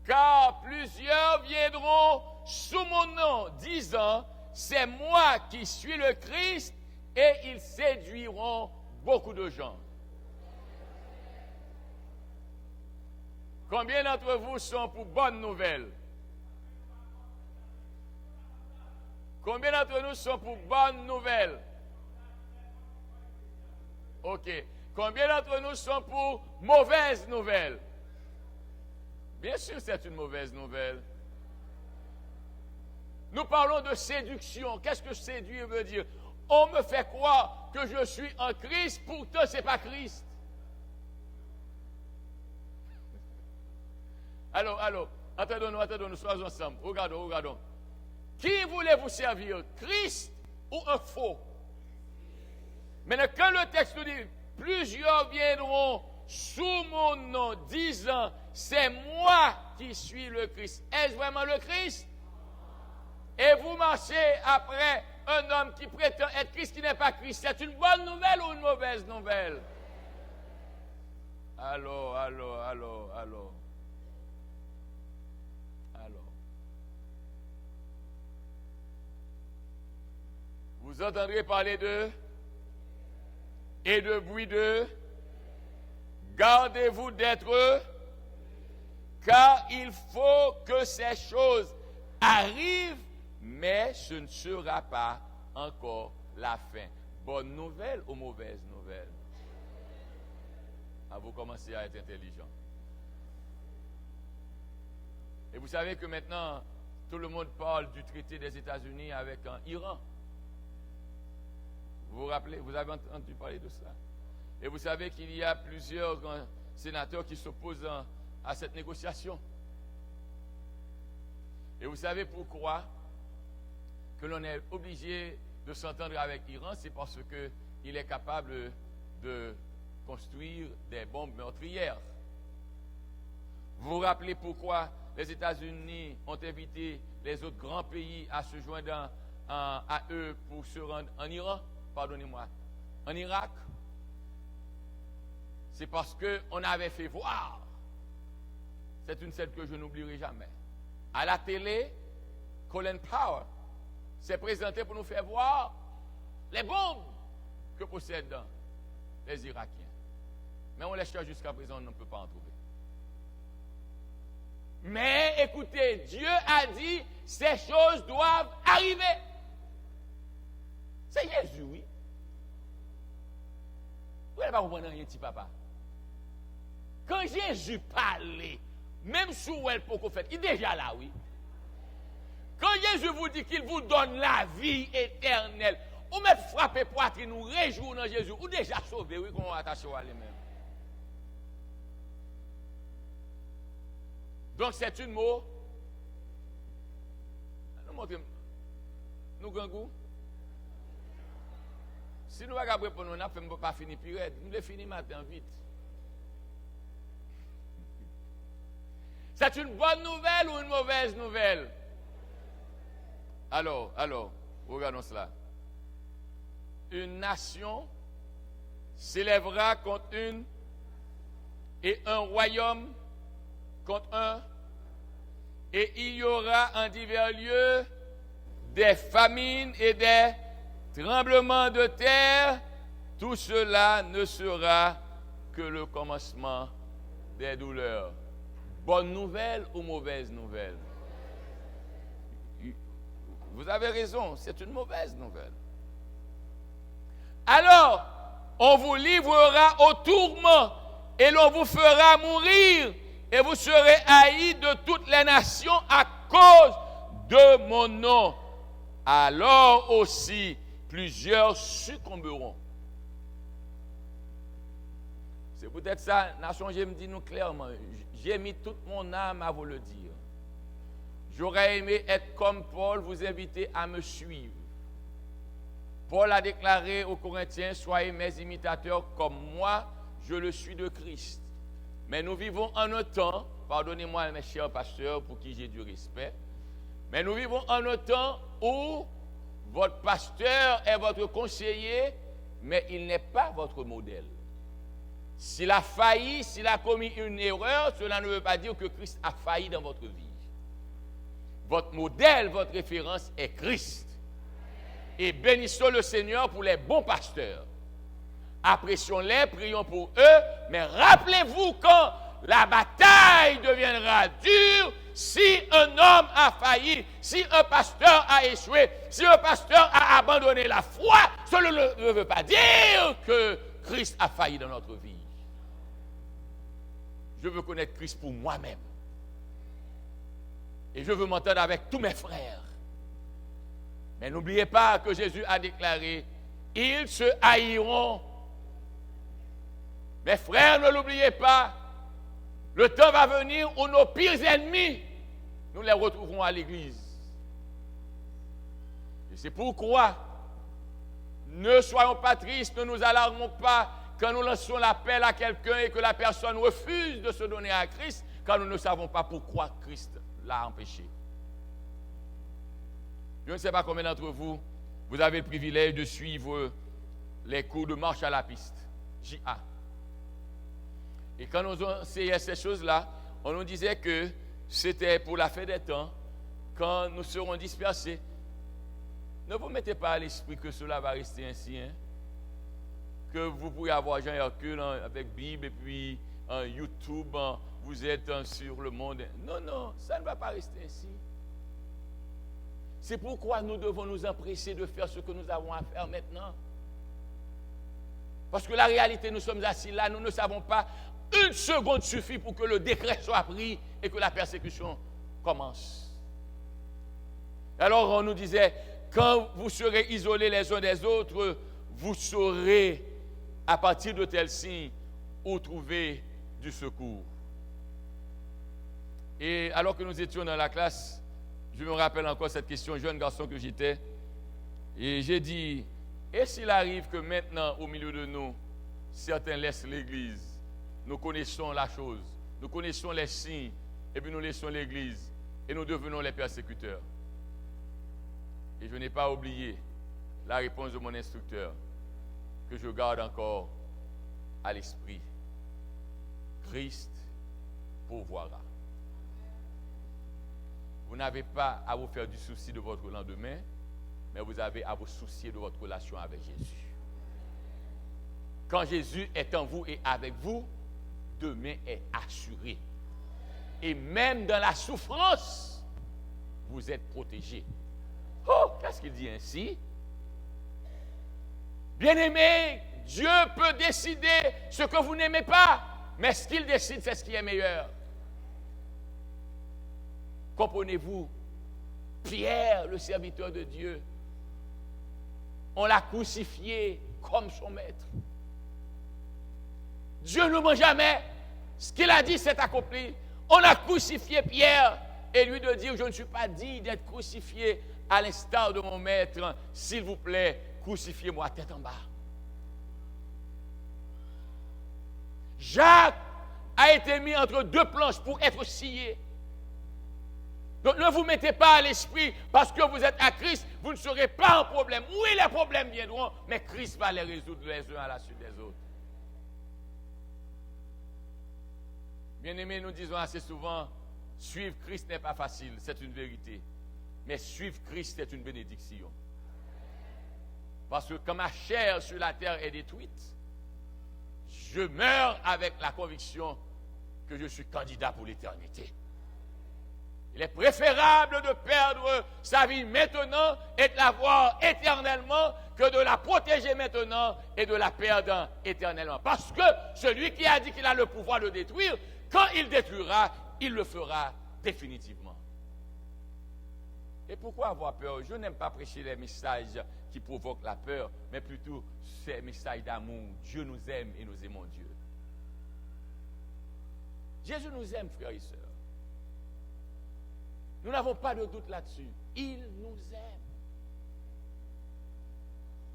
car plusieurs viendront sous mon nom, disant, c'est moi qui suis le Christ, et ils séduiront beaucoup de gens. Combien d'entre vous sont pour bonne nouvelle? Combien d'entre nous sont pour bonne nouvelle? Ok. Combien d'entre nous sont pour mauvaise nouvelle? Bien sûr, c'est une mauvaise nouvelle. Nous parlons de séduction. Qu'est-ce que séduire veut dire? On me fait croire que je suis en Christ, pourtant ce n'est pas Christ. Alors, attendons-nous, soyons ensemble. Regardons. Qui voulez-vous servir? Christ ou un faux? Maintenant, quand le texte nous dit, plusieurs viendront sous mon nom, disant, c'est moi qui suis le Christ. Est-ce vraiment le Christ? Et vous marchez après un homme qui prétend être Christ, qui n'est pas Christ. C'est une bonne nouvelle ou une mauvaise nouvelle? Allô. Vous entendrez parler et de bruit de gardez-vous d'être, car il faut que ces choses arrivent, mais ce ne sera pas encore la fin. Bonne nouvelle ou mauvaise nouvelle? Vous commencez à être intelligent. Et vous savez que maintenant, tout le monde parle du traité des États-Unis avec l'Iran. Vous vous rappelez, vous avez entendu parler de cela. Et vous savez qu'il y a plusieurs sénateurs qui s'opposent à cette négociation. Et vous savez pourquoi que l'on est obligé de de s'entendre avec l'Iran, c'est parce qu'il est capable de construire des bombes meurtrières. Vous vous rappelez pourquoi les États-Unis ont invité les autres grands pays à se joindre à eux pour se rendre en Iran, pardonnez-moi, en Irak? C'est parce qu'on avait fait voir, c'est une scène que je n'oublierai jamais, à la télé, Colin Powell s'est présenté pour nous faire voir les bombes que possèdent les Irakiens. Mais on les cherche jusqu'à présent, on ne peut pas en trouver. Mais écoutez, Dieu a dit, ces choses doivent arriver. C'est Jésus, oui. Vous n'allez pas comprendre rien, petit papa. Quand Jésus parlait, même sous elle pour qu'on fait, il est déjà là, oui. Quand Jésus vous dit qu'il vous donne la vie éternelle, ou même frapper poitrine, nous réjouir dans Jésus, ou déjà sauvé, oui, qu'on va attacher à lui-même. Donc c'est une mot. Nous montrons. Nous gangou. Si nous ne pour nous, on ne pas finir pire. Nous le finissons matin vite. C'est une bonne nouvelle ou une mauvaise nouvelle? Alors, regardons cela. Une nation s'élèvera contre une et un royaume contre un, et il y aura en divers lieux des famines et des tremblements de terre. Tout cela ne sera que le commencement des douleurs. Bonne nouvelle ou mauvaise nouvelle? Vous avez raison, c'est une mauvaise nouvelle. Alors, on vous livrera au tourment et l'on vous fera mourir et vous serez haïs de toutes les nations à cause de mon nom. Alors aussi, plusieurs succomberont. C'est peut-être ça, nation, je me dis nous clairement, j'ai mis toute mon âme à vous le dire. J'aurais aimé être comme Paul, vous inviter à me suivre. Paul a déclaré aux Corinthiens, soyez mes imitateurs comme moi, je le suis de Christ. Mais nous vivons en un temps, pardonnez-moi mes chers pasteurs pour qui j'ai du respect, mais nous vivons en un temps où votre pasteur est votre conseiller, mais il n'est pas votre modèle. S'il a failli, s'il a commis une erreur, cela ne veut pas dire que Christ a failli dans votre vie. Votre modèle, votre référence est Christ. Et bénissons le Seigneur pour les bons pasteurs. Apprécions-les, prions pour eux, mais rappelez-vous quand la bataille deviendra dure, si un homme a failli, si un pasteur a échoué, si un pasteur a abandonné la foi, cela ne veut pas dire que Christ a failli dans notre vie. Je veux connaître Christ pour moi-même. Et je veux m'entendre avec tous mes frères. Mais n'oubliez pas que Jésus a déclaré, ils se haïront. Mes frères, ne l'oubliez pas. Le temps va venir où nos pires ennemis, nous les retrouverons à l'église. Et c'est pourquoi, ne soyons pas tristes, ne nous alarmons pas quand nous lançons l'appel à quelqu'un et que la personne refuse de se donner à Christ, quand nous ne savons pas pourquoi Christ l'a empêché. Je ne sais pas combien d'entre vous, vous avez le privilège de suivre les cours de marche à la piste, JA. Et quand nous enseignons ces choses-là, on nous disait que c'était pour la fin des temps, quand nous serons dispersés. Ne vous mettez pas à l'esprit que cela va rester ainsi, hein? Que vous pourrez avoir Jean Hercule avec Bible et puis YouTube, vous êtes sur le monde. Non, non, ça ne va pas rester ainsi. C'est pourquoi nous devons nous empresser de faire ce que nous avons à faire maintenant. Parce que la réalité, nous sommes assis là, nous ne savons pas, une seconde suffit pour que le décret soit pris et que la persécution commence. Alors on nous disait, quand vous serez isolés les uns des autres, vous saurez à partir de tels signes où trouver du secours. Et alors que nous étions dans la classe, je me rappelle encore cette question, jeune garçon que j'étais, Et j'ai dit, et s'il arrive que maintenant, au milieu de nous, certains laissent l'Église, nous connaissons la chose, nous connaissons les signes, et puis nous laissons l'Église, et nous devenons les persécuteurs. Et je n'ai pas oublié la réponse de mon instructeur, que je garde encore à l'esprit. Christ pourvoira. Vous n'avez pas à vous faire du souci de votre lendemain, mais vous avez à vous soucier de votre relation avec Jésus. Quand Jésus est en vous et avec vous, demain est assuré. Et même dans la souffrance, vous êtes protégés. Oh, qu'est-ce qu'il dit ainsi? Bien-aimés, Dieu peut décider ce que vous n'aimez pas, mais ce qu'il décide, c'est ce qui est meilleur. Comprenez-vous? Pierre, le serviteur de Dieu, on l'a crucifié comme son maître. Dieu ne ment jamais. Ce qu'il a dit, c'est accompli. On a crucifié Pierre et lui de dire, je ne suis pas digne d'être crucifié à l'instar de mon maître. S'il vous plaît, crucifiez-moi tête en bas. Jacques a été mis entre deux planches pour être scié. Donc ne vous mettez pas à l'esprit, parce que vous êtes à Christ, vous ne serez pas en problème. Oui, les problèmes viendront, mais Christ va les résoudre les uns à la suite des autres. Bien-aimés, nous disons assez souvent, suivre Christ n'est pas facile, c'est une vérité. Mais suivre Christ, c'est une bénédiction. Parce que quand ma chair sur la terre est détruite, je meurs avec la conviction que je suis candidat pour l'éternité. Il est préférable de perdre sa vie maintenant et de l'avoir éternellement que de la protéger maintenant et de la perdre éternellement. Parce que celui qui a dit qu'il a le pouvoir de détruire, quand il détruira, il le fera définitivement. Et pourquoi avoir peur? Je n'aime pas prêcher les messages qui provoquent la peur, mais plutôt ces messages d'amour. Dieu nous aime et nous aimons Dieu. Jésus nous aime, frères et sœurs. Nous n'avons pas de doute là-dessus. Il nous aime.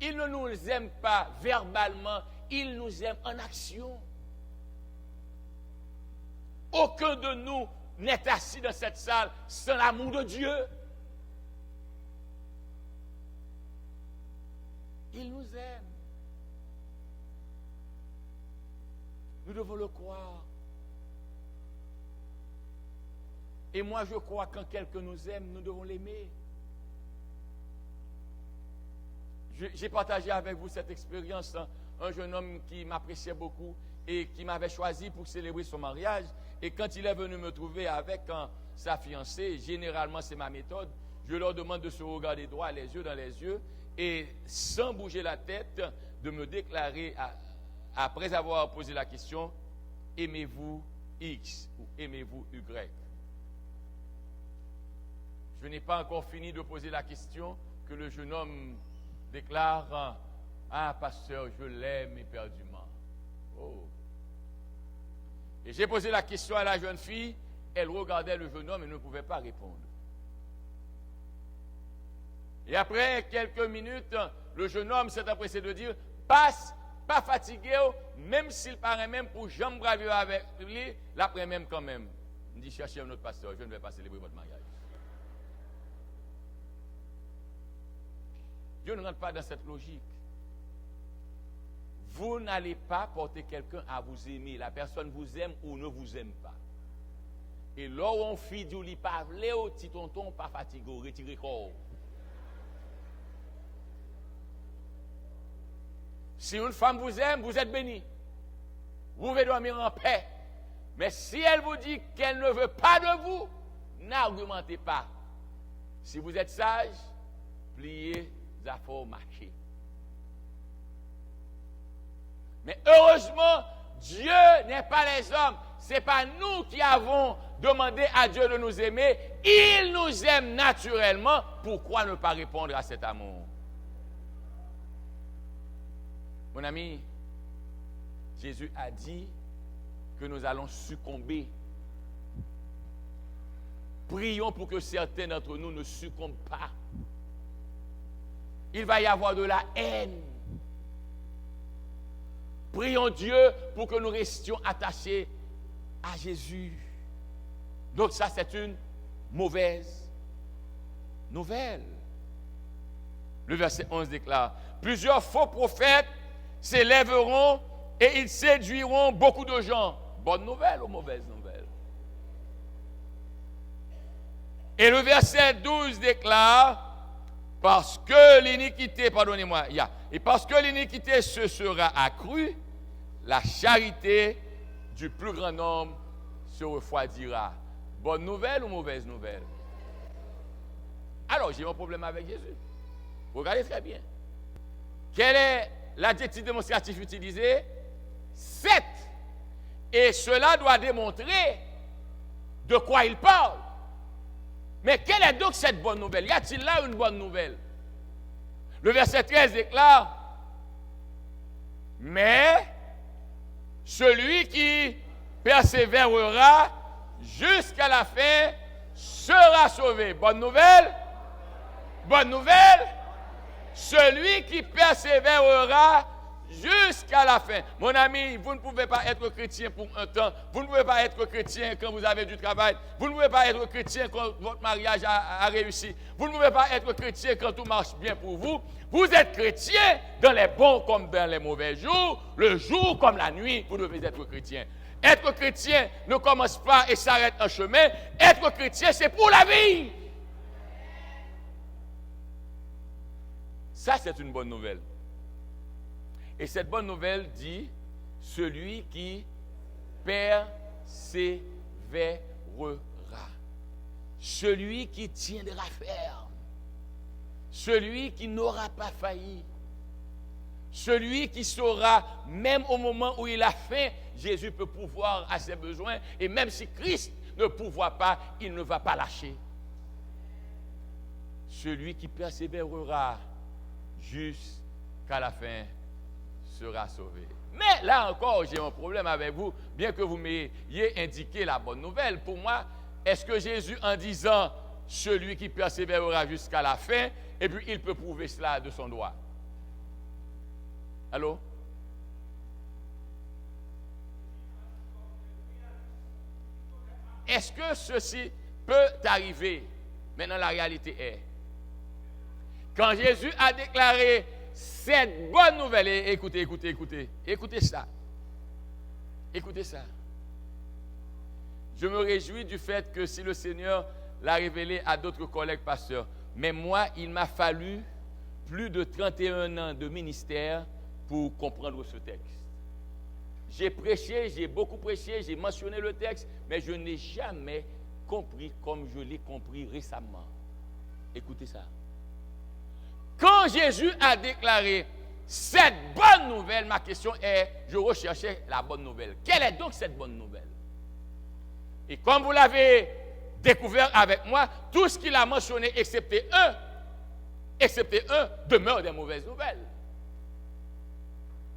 Il ne nous aime pas verbalement, il nous aime en action. Aucun de nous n'est assis dans cette salle sans l'amour de Dieu. Il nous aime. Nous devons le croire. Et moi, je crois que quand quelqu'un nous aime, nous devons l'aimer. J'ai partagé avec vous cette expérience. Un jeune homme qui m'appréciait beaucoup et qui m'avait choisi pour célébrer son mariage. Et quand il est venu me trouver avec sa fiancée, généralement c'est ma méthode, je leur demande de se regarder droit, les yeux dans les yeux, et sans bouger la tête, de me déclarer, après avoir posé la question, aimez-vous X ou aimez-vous Y? Je n'ai pas encore fini de poser la question que le jeune homme déclare, ah pasteur, je l'aime éperdument. Oh. Et j'ai posé la question à la jeune fille, elle regardait le jeune homme et ne pouvait pas répondre. Et après quelques minutes, le jeune homme s'est empressé de dire, passe, pas fatigué, même s'il paraît même pour jambe bravure avec lui, l'après même quand même. Il dit, cherchez un autre pasteur, je ne vais pas célébrer votre mariage. Dieu ne rentre pas dans cette logique. Vous n'allez pas porter quelqu'un à vous aimer. La personne vous aime ou ne vous aime pas. Et là où on fait du lit, pas léo, petit tonton, pas fatigué, retirez corps. Si une femme vous aime, vous êtes béni. Vous pouvez dormir en paix. Mais si elle vous dit qu'elle ne veut pas de vous, n'argumentez pas. Si vous êtes sage, pliez à fort marcher. Mais heureusement, Dieu n'est pas les hommes. Ce n'est pas nous qui avons demandé à Dieu de nous aimer. Il nous aime naturellement. Pourquoi ne pas répondre à cet amour? Mon ami, Jésus a dit que nous allons succomber. Prions pour que certains d'entre nous ne succombent pas. il va y avoir de la haine. Prions Dieu pour que nous restions attachés à Jésus. Donc ça, c'est une mauvaise nouvelle. Le verset 11 déclare, « Plusieurs faux prophètes s'élèveront et ils séduiront beaucoup de gens. » Bonne nouvelle ou mauvaise nouvelle? Et le verset 12 déclare, « Parce que l'iniquité, pardonnez-moi, et parce que l'iniquité se sera accrue, la charité du plus grand nombre se refroidira. » Bonne nouvelle ou mauvaise nouvelle? Alors, j'ai un problème avec Jésus. Regardez très bien. Quel est l'adjectif démonstratif utilisé? 7. Et cela doit démontrer de quoi il parle. Mais quelle est donc cette bonne nouvelle? Y a-t-il là une bonne nouvelle? Le verset 13 déclare, « Mais celui qui persévérera jusqu'à la fin sera sauvé. » Bonne nouvelle? Bonne nouvelle? Celui qui persévérera jusqu'à la fin. Mon ami, vous ne pouvez pas être chrétien pour un temps. Vous ne pouvez pas être chrétien quand vous avez du travail. Vous ne pouvez pas être chrétien quand votre mariage a réussi. Vous ne pouvez pas être chrétien quand tout marche bien pour vous. Vous êtes chrétien dans les bons comme dans les mauvais jours. Le jour comme la nuit, vous devez être chrétien. Être chrétien ne commence pas et s'arrête en chemin. Être chrétien, c'est pour la vie. Ça, c'est une bonne nouvelle. Et cette bonne nouvelle dit, celui qui persévérera, celui qui tiendra ferme, celui qui n'aura pas failli, celui qui saura, même au moment où il a faim, Jésus peut pourvoir à ses besoins, et même si Christ ne pourvoit pas, il ne va pas lâcher. Celui qui persévérera jusqu'à la fin sera sauvé. Mais là encore, j'ai un problème avec vous, bien que vous m'ayez indiqué la bonne nouvelle. Pour moi, est-ce que Jésus, en disant celui qui persévérera jusqu'à la fin, et puis il peut prouver cela de son droit? Allô? Est-ce que ceci peut arriver? Maintenant, la réalité est, quand Jésus a déclaré cette bonne nouvelle, écoutez ça. Écoutez ça. Je me réjouis du fait que si le Seigneur l'a révélé à d'autres collègues pasteurs, mais moi, il m'a fallu plus de 31 ans de ministère pour comprendre ce texte. J'ai prêché, j'ai beaucoup prêché, j'ai mentionné le texte, mais je n'ai jamais compris comme je l'ai compris récemment. Écoutez ça. Quand Jésus a déclaré cette bonne nouvelle, ma question est, je recherchais la bonne nouvelle. Quelle est donc cette bonne nouvelle? Et comme vous l'avez découvert avec moi, tout ce qu'il a mentionné, excepté un, demeure des mauvaises nouvelles.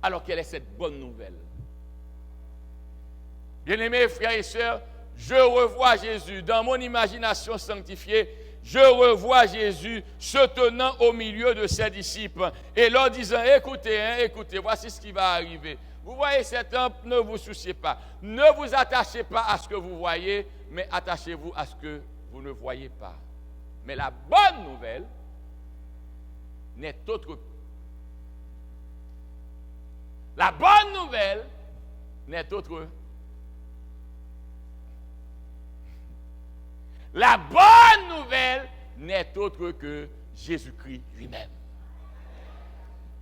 Alors, quelle est cette bonne nouvelle? Bien-aimés frères et sœurs, je revois Jésus dans mon imagination sanctifiée. Je revois Jésus se tenant au milieu de ses disciples et leur disant, écoutez, voici ce qui va arriver. Vous voyez cet homme, ne vous souciez pas. Ne vous attachez pas à ce que vous voyez, mais attachez-vous à ce que vous ne voyez pas. Mais la bonne nouvelle n'est autre. La bonne nouvelle n'est autre. La bonne nouvelle n'est autre que Jésus-Christ lui-même.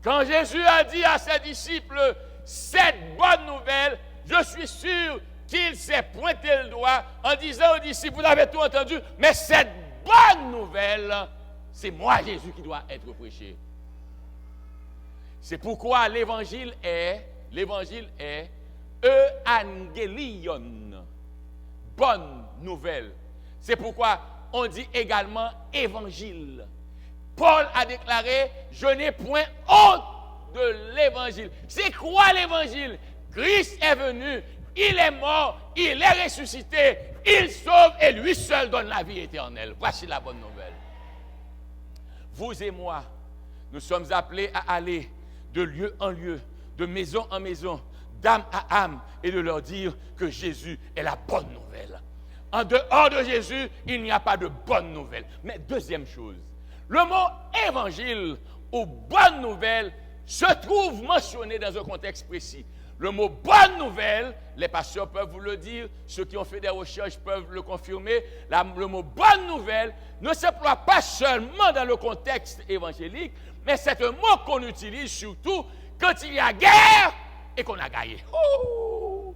Quand Jésus a dit à ses disciples, cette bonne nouvelle, je suis sûr qu'il s'est pointé le doigt en disant aux disciples, vous avez tout entendu, mais cette bonne nouvelle, c'est moi Jésus qui doit être prêché. C'est pourquoi l'évangile est euangelion, bonne nouvelle. C'est pourquoi on dit également évangile. Paul a déclaré, je n'ai point honte de l'évangile. C'est quoi l'évangile? Christ est venu, il est mort, il est ressuscité, il sauve et lui seul donne la vie éternelle. Voici la bonne nouvelle. Vous et moi, Nous sommes appelés à aller de lieu en lieu, de maison en maison, d'âme à âme, et de leur dire que Jésus est la bonne nouvelle. En dehors de Jésus, il n'y a pas de bonne nouvelle. Mais deuxième chose, le mot évangile ou bonne nouvelle se trouve mentionné dans un contexte précis. Le mot bonne nouvelle, les pasteurs peuvent vous le dire, ceux qui ont fait des recherches peuvent le confirmer, le mot bonne nouvelle ne s'emploie pas seulement dans le contexte évangélique, mais c'est un mot qu'on utilise surtout quand il y a guerre et qu'on a gagné. Oh!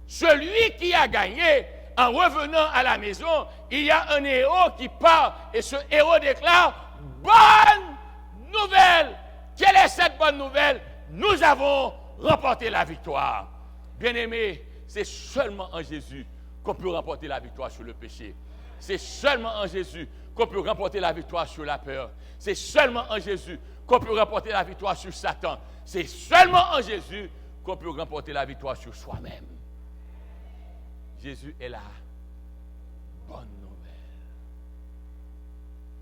Celui qui a gagné, en revenant à la maison, il y a un héros qui part et ce héros déclare « Bonne nouvelle !» Quelle est cette bonne nouvelle? Nous avons remporté la victoire. Bien-aimés, c'est seulement en Jésus qu'on peut remporter la victoire sur le péché. C'est seulement en Jésus qu'on peut remporter la victoire sur la peur. C'est seulement en Jésus qu'on peut remporter la victoire sur Satan. C'est seulement en Jésus qu'on peut remporter la victoire sur soi-même. Jésus est la bonne nouvelle.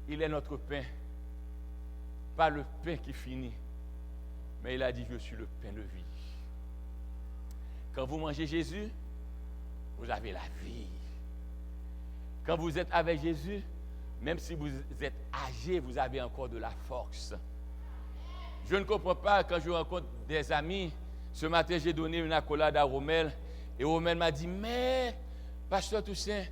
Il est notre pain, pas le pain qui finit, mais il a dit, je suis le pain de vie. Quand vous mangez Jésus, vous avez la vie. Quand vous êtes avec Jésus, même si vous êtes âgé, vous avez encore de la force. Je ne comprends pas quand je rencontre des amis. Ce matin, j'ai donné une accolade à Romel. Et Romel m'a dit, mais, Pasteur Toussaint,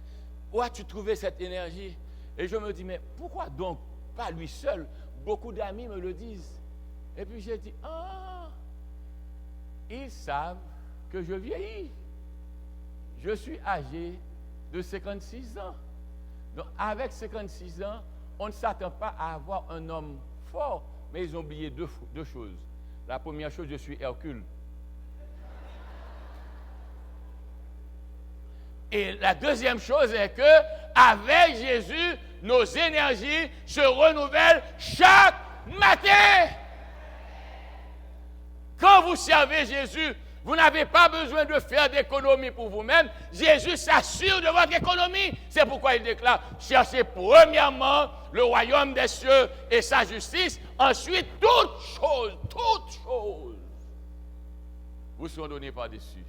où as-tu trouvé cette énergie? Et je me dis, mais pourquoi donc pas lui seul? Beaucoup d'amis me le disent. Et puis j'ai dit, ils savent que je vieillis. Je suis âgé de 56 ans. Donc avec 56 ans, on ne s'attend pas à avoir un homme fort. Mais ils ont oublié deux choses. La première chose, je suis Hercule. Et la deuxième chose est que, avec Jésus, nos énergies se renouvellent chaque matin. Quand vous servez Jésus, vous n'avez pas besoin de faire d'économie pour vous-même. Jésus s'assure de votre économie. C'est pourquoi il déclare, cherchez premièrement le royaume des cieux et sa justice. Ensuite, toutes choses vous seront données par-dessus.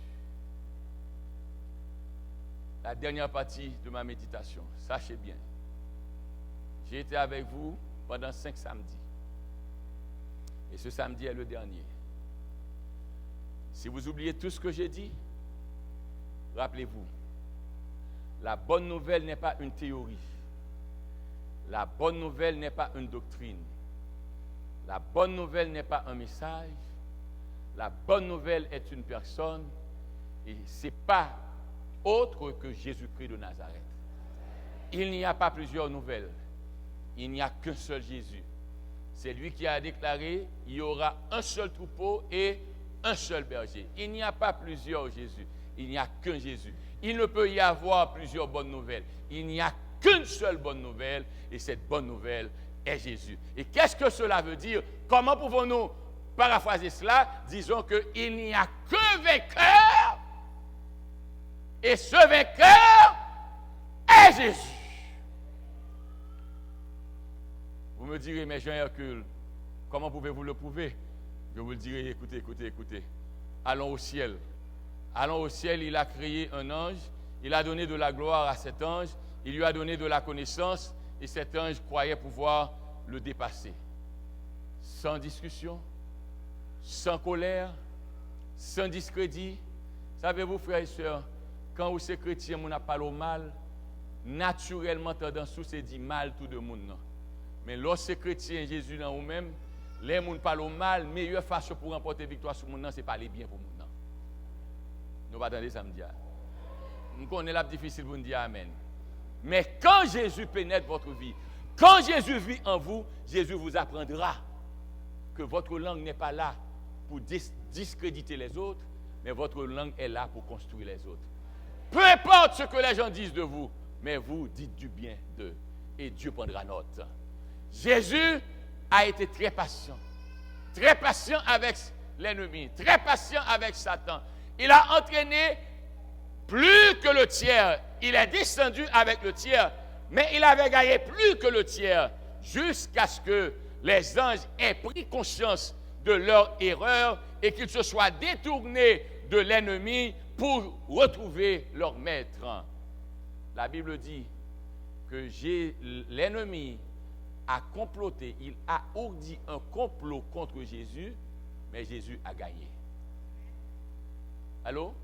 La dernière partie de ma méditation, sachez bien, j'ai été avec vous pendant 5 samedis. Et ce samedi est le dernier. Si vous oubliez tout ce que j'ai dit, rappelez-vous, la bonne nouvelle n'est pas une théorie. La bonne nouvelle n'est pas une doctrine. La bonne nouvelle n'est pas un message. La bonne nouvelle est une personne. Et ce n'est pas autre que Jésus-Christ de Nazareth. Il n'y a pas plusieurs nouvelles. Il n'y a qu'un seul Jésus. C'est lui qui a déclaré, il y aura un seul troupeau et un seul berger. Il n'y a pas plusieurs Jésus. Il n'y a qu'un Jésus. Il ne peut y avoir plusieurs bonnes nouvelles. Il n'y a qu'une seule bonne nouvelle, et cette bonne nouvelle est Jésus. Et qu'est-ce que cela veut dire? Comment pouvons-nous paraphraser cela? Disons qu'il n'y a qu'un vainqueur, et ce vainqueur est Jésus. Vous me direz, mais Jean Hercule, comment pouvez-vous le prouver? Je vous le dirai, écoutez. Allons au ciel. Allons au ciel, il a créé un ange, il a donné de la gloire à cet ange, il lui a donné de la connaissance, et cet ange croyait pouvoir le dépasser. Sans discussion, sans colère, sans discrédit. Savez-vous, frères et sœurs, quand vous êtes chrétiens, vous n'avez pas le mal, naturellement, tendance, c'est dit mal tout le monde. Mais lorsque chrétien, Jésus dans vous-même, les gens parlent mal, meilleure façon pour remporter victoire sur le monde, c'est parler bien pour le monde. Nous va attendre samedi. Nous connaissons la difficile pour nous dire Amen. Mais quand Jésus pénètre votre vie, quand Jésus vit en vous, Jésus vous apprendra que votre langue n'est pas là pour discréditer les autres, mais votre langue est là pour construire les autres. Peu importe ce que les gens disent de vous, mais vous dites du bien d'eux et Dieu prendra note. Jésus a été très patient avec l'ennemi, très patient avec Satan. Il a entraîné plus que le tiers. Il est descendu avec le tiers, mais il avait gagné plus que le tiers jusqu'à ce que les anges aient pris conscience de leur erreur et qu'ils se soient détournés de l'ennemi pour retrouver leur maître. La Bible dit que l'ennemi a comploté, il a ourdi un complot contre Jésus, mais Jésus a gagné. Allô?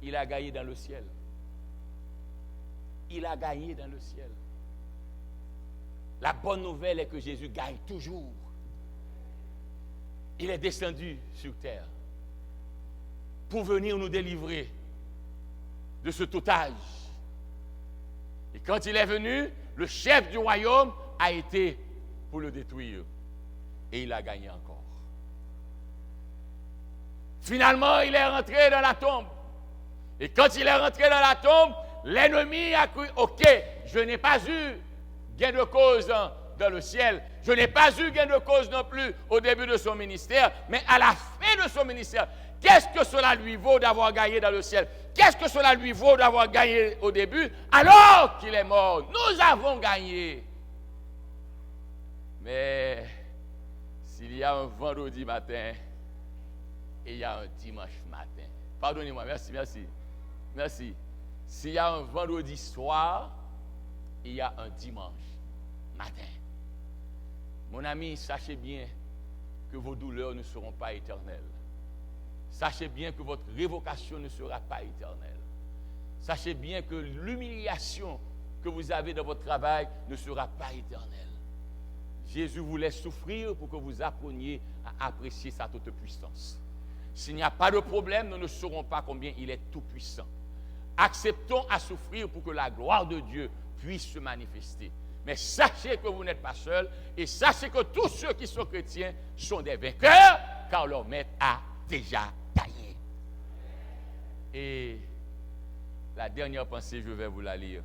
Il a gagné dans le ciel. Il a gagné dans le ciel. La bonne nouvelle est que Jésus gagne toujours. Il est descendu sur terre pour venir nous délivrer de ce otage. Et quand il est venu, le chef du royaume a été pour le détruire. Et il a gagné encore. Finalement, il est rentré dans la tombe. Et quand il est rentré dans la tombe, l'ennemi a cru, ok, je n'ai pas eu gain de cause dans le ciel. Je n'ai pas eu gain de cause non plus au début de son ministère, mais à la fin de son ministère, qu'est-ce que cela lui vaut d'avoir gagné dans le ciel? Qu'est-ce que cela lui vaut d'avoir gagné au début alors qu'il est mort? Nous avons gagné. Mais s'il y a un vendredi matin et il y a un dimanche matin, pardonnez-moi, merci. S'il y a un vendredi soir, il y a un dimanche matin. Mon ami, sachez bien que vos douleurs ne seront pas éternelles. Sachez bien que votre révocation ne sera pas éternelle. Sachez bien que l'humiliation que vous avez dans votre travail ne sera pas éternelle. Jésus vous laisse souffrir pour que vous appreniez à apprécier sa toute puissance. S'il n'y a pas de problème, nous ne saurons pas combien il est tout puissant. Acceptons à souffrir pour que la gloire de Dieu puisse se manifester. Mais sachez que vous n'êtes pas seul et sachez que tous ceux qui sont chrétiens sont des vainqueurs car leur maître a déjà gagné. Et la dernière pensée, je vais vous la lire.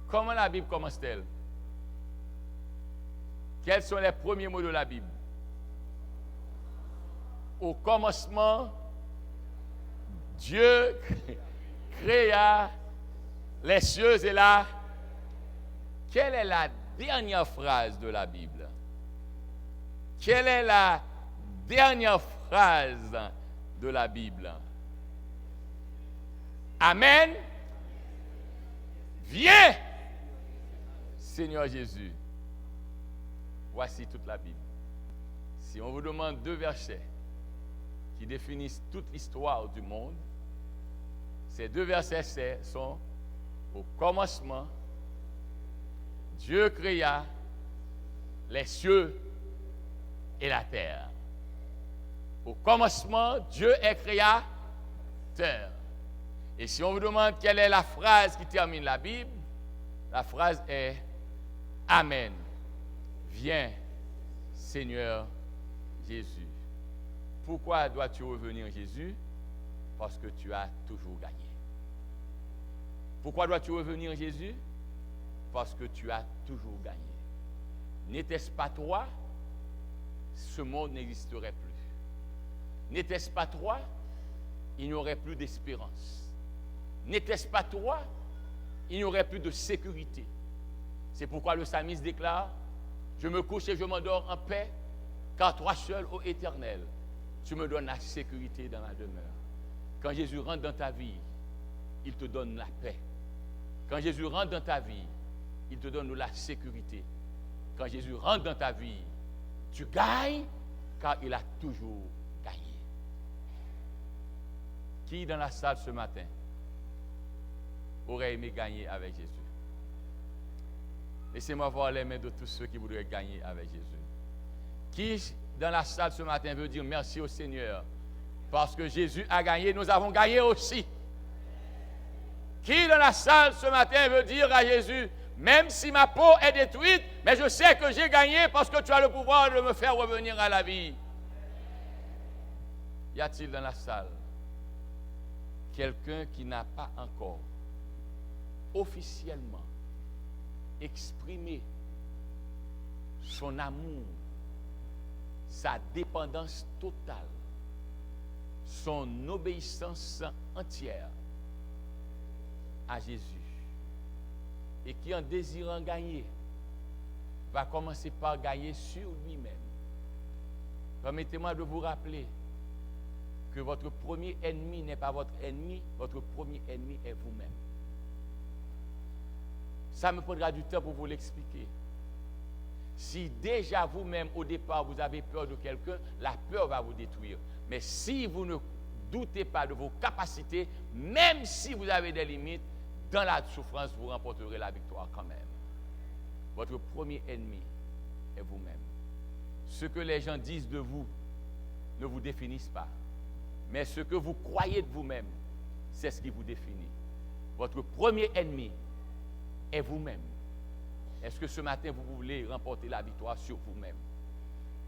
Comment la Bible commence-t-elle? Quels sont les premiers mots de la Bible? Au commencement, Dieu créa les cieux et la... Quelle est la dernière phrase de la Bible? Quelle est la dernière phrase de la Bible? Amen. Viens, Seigneur Jésus. Voici toute la Bible. Si on vous demande 2 versets qui définissent toute l'histoire du monde, ces 2 versets sont au commencement, Dieu créa les cieux et la terre. Au commencement, Dieu est créateur. Et si on vous demande quelle est la phrase qui termine la Bible, la phrase est Amen. Viens, Seigneur Jésus. Pourquoi dois-tu revenir, Jésus? Parce que tu as toujours gagné. Pourquoi dois-tu revenir, Jésus? Parce que tu as toujours gagné. N'était-ce pas toi, ce monde n'existerait plus. N'était-ce pas toi, il n'y aurait plus d'espérance. N'était-ce pas toi, il n'y aurait plus de sécurité. C'est pourquoi le psalmiste déclare, je me couche et je m'endors en paix, car toi seul, ô Éternel, tu me donnes la sécurité dans ma demeure. Quand Jésus rentre dans ta vie, il te donne la paix. Quand Jésus rentre dans ta vie, il te donne la sécurité. Quand Jésus rentre dans ta vie, tu gagnes, car il a toujours gagné. Qui dans la salle ce matin aurait aimé gagner avec Jésus? Laissez-moi voir les mains de tous ceux qui voudraient gagner avec Jésus. Qui dans la salle ce matin veut dire merci au Seigneur parce que Jésus a gagné, nous avons gagné aussi. Qui dans la salle ce matin veut dire à Jésus, même si ma peau est détruite, mais je sais que j'ai gagné parce que tu as le pouvoir de me faire revenir à la vie. Y a-t-il dans la salle quelqu'un qui n'a pas encore officiellement exprimé son amour, sa dépendance totale, son obéissance entière à Jésus, et qui en désirant gagner va commencer par gagner sur lui-même. Permettez-moi de vous rappeler que votre premier ennemi n'est pas votre ennemi, votre premier ennemi est vous-même. Ça me prendra du temps pour vous l'expliquer. Si déjà vous-même, au départ, vous avez peur de quelqu'un, la peur va vous détruire. Mais si vous ne doutez pas de vos capacités, même si vous avez des limites, dans la souffrance, vous remporterez la victoire quand même. Votre premier ennemi est vous-même. Ce que les gens disent de vous ne vous définissent pas. Mais ce que vous croyez de vous-même, c'est ce qui vous définit. Votre premier ennemi est vous-même. Est-ce que ce matin, vous voulez remporter la victoire sur vous-même?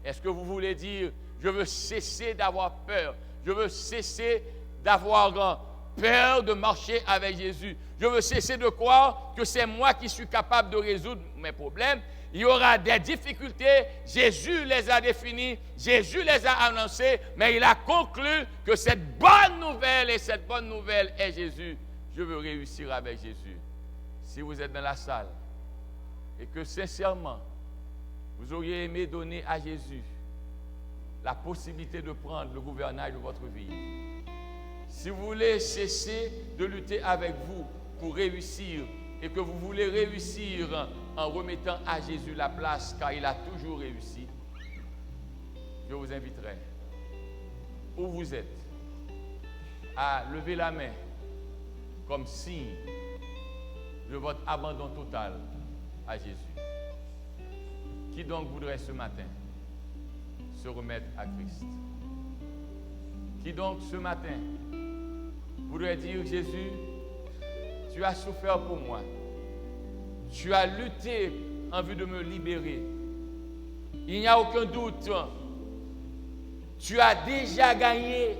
Est-ce que vous voulez dire, je veux cesser d'avoir peur, je veux cesser d'avoir peur de marcher avec Jésus, je veux cesser de croire que c'est moi qui suis capable de résoudre mes problèmes? Il y aura des difficultés, Jésus les a définies, Jésus les a annoncées, mais il a conclu que cette bonne nouvelle, et cette bonne nouvelle est Jésus. Je veux réussir avec Jésus. Si vous êtes dans la salle, et que sincèrement, vous auriez aimé donner à Jésus la possibilité de prendre le gouvernail de votre vie. Si vous voulez cesser de lutter avec vous pour réussir, et que vous voulez réussir en remettant à Jésus la place, car il a toujours réussi, je vous inviterai, où vous êtes, à lever la main comme signe de votre abandon total à Jésus. Qui donc voudrait ce matin se remettre à Christ? Qui donc ce matin voudrait dire, Jésus, tu as souffert pour moi, tu as lutté en vue de me libérer, il n'y a aucun doute, tu as déjà gagné,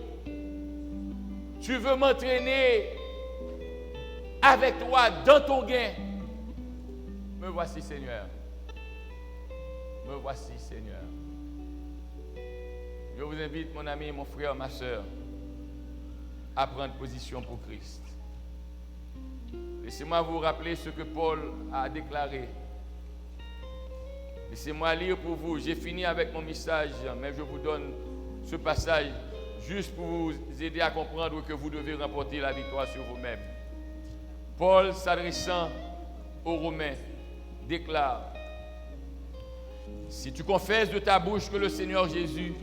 tu veux m'entraîner avec toi dans ton gain. Me voici, Seigneur. Me voici, Seigneur. Je vous invite, mon ami, mon frère, ma soeur, à prendre position pour Christ. Laissez-moi vous rappeler ce que Paul a déclaré. Laissez-moi lire pour vous. J'ai fini avec mon message, mais je vous donne ce passage juste pour vous aider à comprendre que vous devez remporter la victoire sur vous-même. Paul, s'adressant aux Romains, déclare: si tu confesses de ta bouche que le Seigneur Jésus,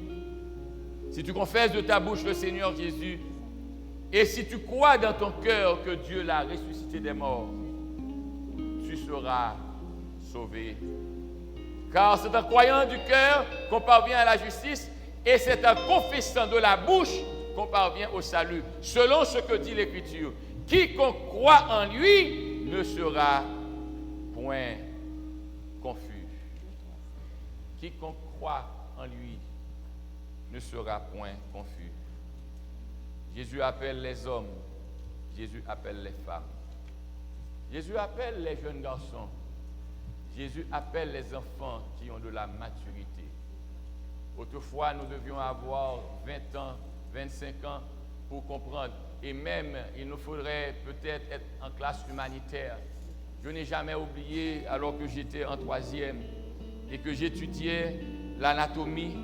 si tu confesses de ta bouche le Seigneur Jésus, et si tu crois dans ton cœur que Dieu l'a ressuscité des morts, tu seras sauvé. Car c'est en croyant du cœur qu'on parvient à la justice, et c'est en confessant de la bouche qu'on parvient au salut, selon ce que dit l'Écriture. Quiconque croit en lui ne sera point confus. Quiconque croit en lui ne sera point confus. Jésus appelle les hommes, Jésus appelle les femmes, Jésus appelle les jeunes garçons, Jésus appelle les enfants qui ont de la maturité. Autrefois, nous devions avoir 20 ans, 25 ans pour comprendre. Et même, il nous faudrait peut-être être en classe humanitaire. Je n'ai jamais oublié, alors que j'étais en 3e et que j'étudiais l'anatomie,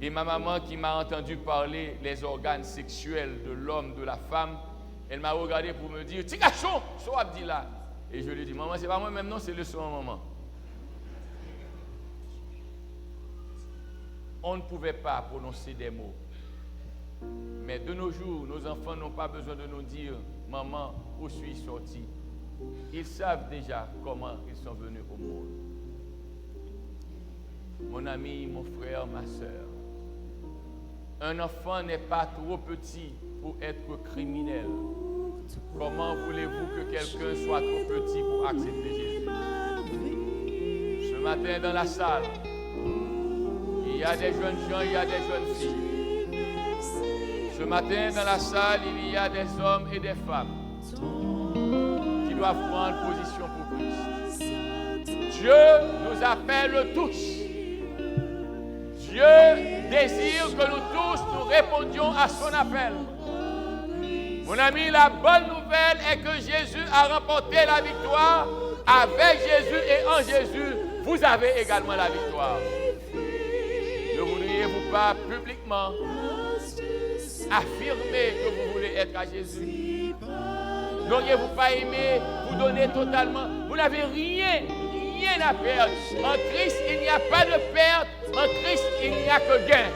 et ma maman qui m'a entendu parler les organes sexuels de l'homme, de la femme, elle m'a regardé pour me dire « Tigachon, so Abdillah !» Et je lui ai dit « Maman, c'est pas moi-même, non, c'est le son, maman. » On ne pouvait pas prononcer des mots. Mais de nos jours, nos enfants n'ont pas besoin de nous dire « Maman, où suis-je sorti ?» Ils savent déjà comment ils sont venus au monde. Mon ami, mon frère, ma soeur, un enfant n'est pas trop petit pour être criminel. Comment voulez-vous que quelqu'un soit trop petit pour accepter Jésus? Ce matin dans la salle, il y a des jeunes gens, il y a des jeunes filles. Ce matin dans la salle, il y a des hommes et des femmes qui doivent prendre position pour Christ. Dieu nous appelle tous. Dieu désire que nous tous nous répondions à son appel. Mon ami, la bonne nouvelle est que Jésus a remporté la victoire. Avec Jésus et en Jésus, vous avez également la victoire. Ne voudriez-vous pas publiquement affirmer que vous voulez être à Jésus? N'auriez-vous pas aimé vous donner totalement? Vous n'avez rien à perdre. En Christ, il n'y a pas de perte. En Christ, il n'y a que gain.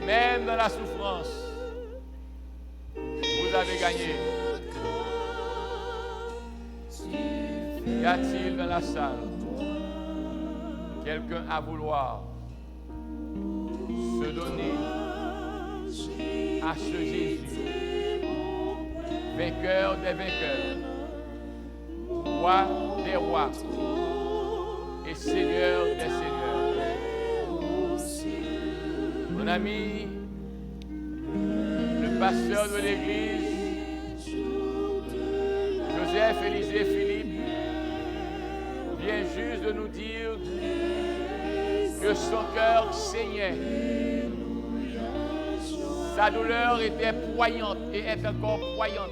Même dans la souffrance, vous avez gagné. Y a-t-il dans la salle quelqu'un à vouloir se donner à ce Jésus, vainqueur des vainqueurs, roi des rois et seigneur des seigneurs? Mon ami, le pasteur de l'église, Joseph Élisée Philippe, vient juste de nous dire que son cœur saignait. Sa douleur était poignante et est encore poignante.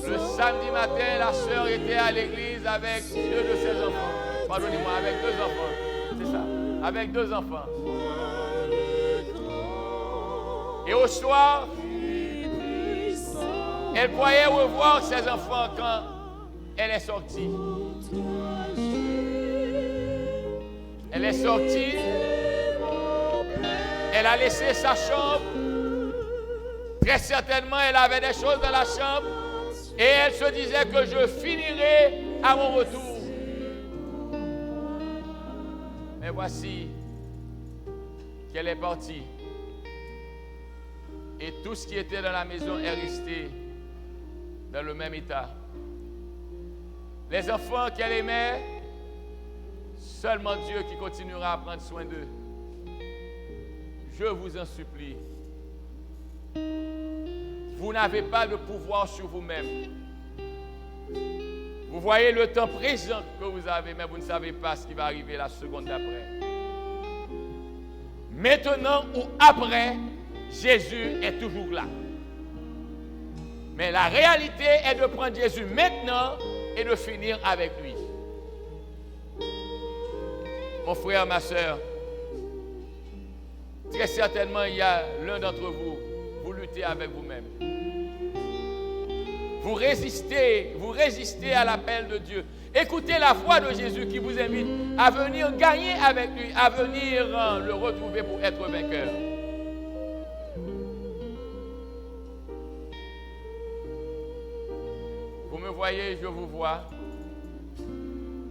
Le samedi matin, la sœur était à l'église avec 2 de ses enfants. Pardonnez-moi, avec 2 enfants. C'est ça, avec 2 enfants. Et au soir, elle croyait revoir ses enfants quand elle est sortie. Elle est sortie. Elle a laissé sa chambre. Très certainement, elle avait des choses dans la chambre. Et elle se disait que je finirai à mon retour. Mais voici qu'elle est partie. Et tout ce qui était dans la maison est resté dans le même état. Les enfants qu'elle aimait, seulement Dieu qui continuera à prendre soin d'eux. Je vous en supplie. Vous n'avez pas de pouvoir sur vous-même. Vous voyez le temps présent que vous avez, mais vous ne savez pas ce qui va arriver la seconde d'après. Maintenant ou après, Jésus est toujours là. Mais la réalité est de prendre Jésus maintenant et de finir avec lui. Mon frère, ma soeur, très certainement, il y a l'un d'entre vous, vous luttez avec vous-même. Vous résistez à l'appel de Dieu. Écoutez la voix de Jésus qui vous invite à venir gagner avec lui, à venir le retrouver pour être vainqueur. Vous me voyez, je vous vois.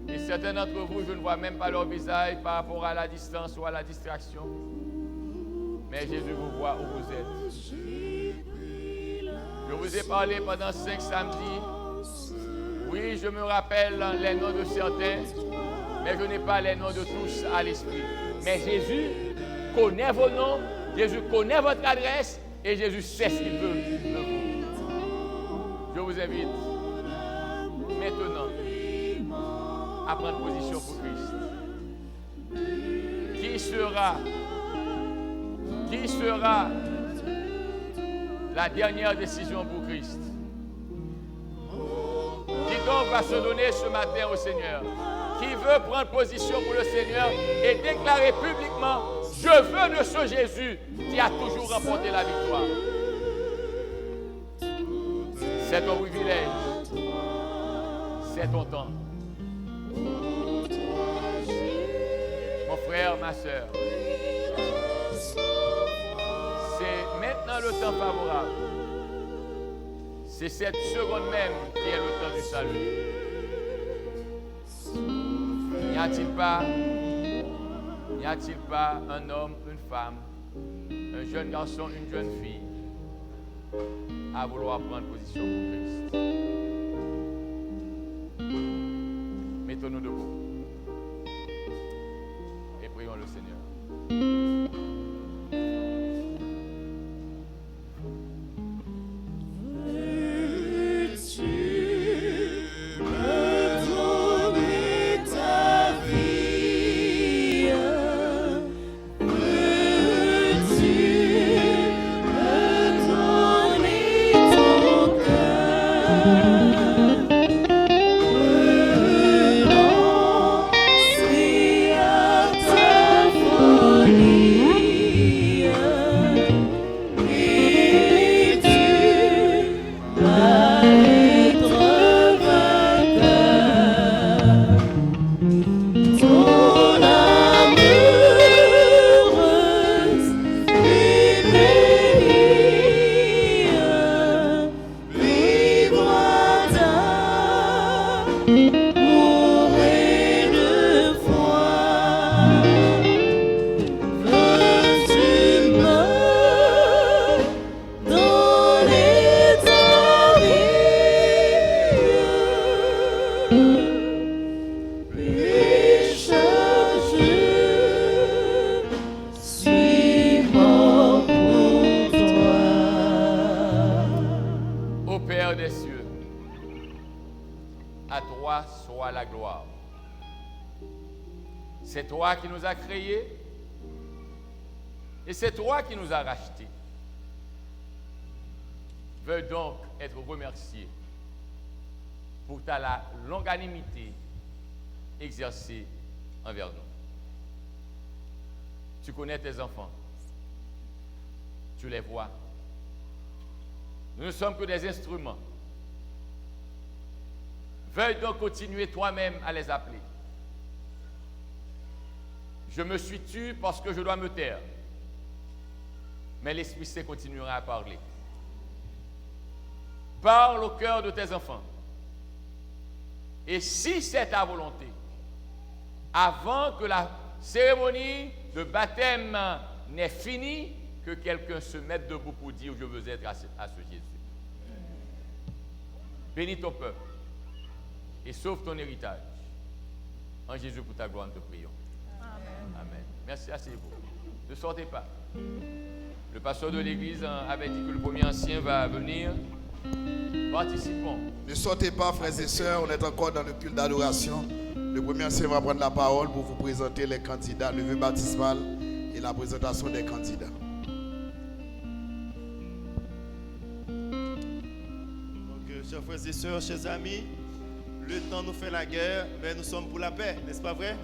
Et certains d'entre vous, je ne vois même pas leur visage par rapport à la distance ou à la distraction. Mais Jésus vous voit où vous êtes. Je vous ai parlé pendant 5 samedis. Oui, je me rappelle les noms de certains, mais je n'ai pas les noms de tous à l'esprit. Mais Jésus connaît vos noms, Jésus connaît votre adresse et Jésus sait ce qu'il veut de vous. Je vous invite maintenant à prendre position pour Christ. Qui sera la dernière décision pour Christ? Qui donc va se donner ce matin au Seigneur? Qui veut prendre position pour le Seigneur et déclarer publiquement: je veux de ce Jésus qui a toujours remporté la victoire? C'est ton privilège. C'est ton temps. Mon frère, ma soeur, c'est maintenant le temps favorable. C'est cette seconde même qui est le temps du salut. N'y a-t-il pas un homme, une femme, un jeune garçon, une jeune fille à vouloir prendre position pour Christ? Mettons-nous debout et prions le Seigneur. Veux-tu toi soit la gloire. C'est toi qui nous as créés et c'est toi qui nous as rachetés. Veuille donc être remercié pour ta longanimité exercée envers nous. Tu connais tes enfants. Tu les vois. Nous ne sommes que des instruments. Veuille donc continuer toi-même à les appeler. Je me suis tu parce que je dois me taire. Mais l'Esprit Saint continuera à parler. Parle au cœur de tes enfants. Et si c'est ta volonté, avant que la cérémonie de baptême n'est finie, que quelqu'un se mette debout pour dire je veux être à ce Jésus. Bénis ton peuple et sauve ton héritage. En Jésus pour ta gloire, nous te prions. Amen. Merci, asseyez-vous. Ne sortez pas. Le pasteur de l'église avait dit que le premier ancien va venir. Participons. Ne sortez pas, frères et sœurs, on est encore dans le culte d'adoration. Le premier ancien va prendre la parole pour vous présenter les candidats, le vœu baptismal et la présentation des candidats. Donc, chers frères et sœurs, chers amis, le temps nous fait la guerre, mais nous sommes pour la paix, n'est-ce pas vrai?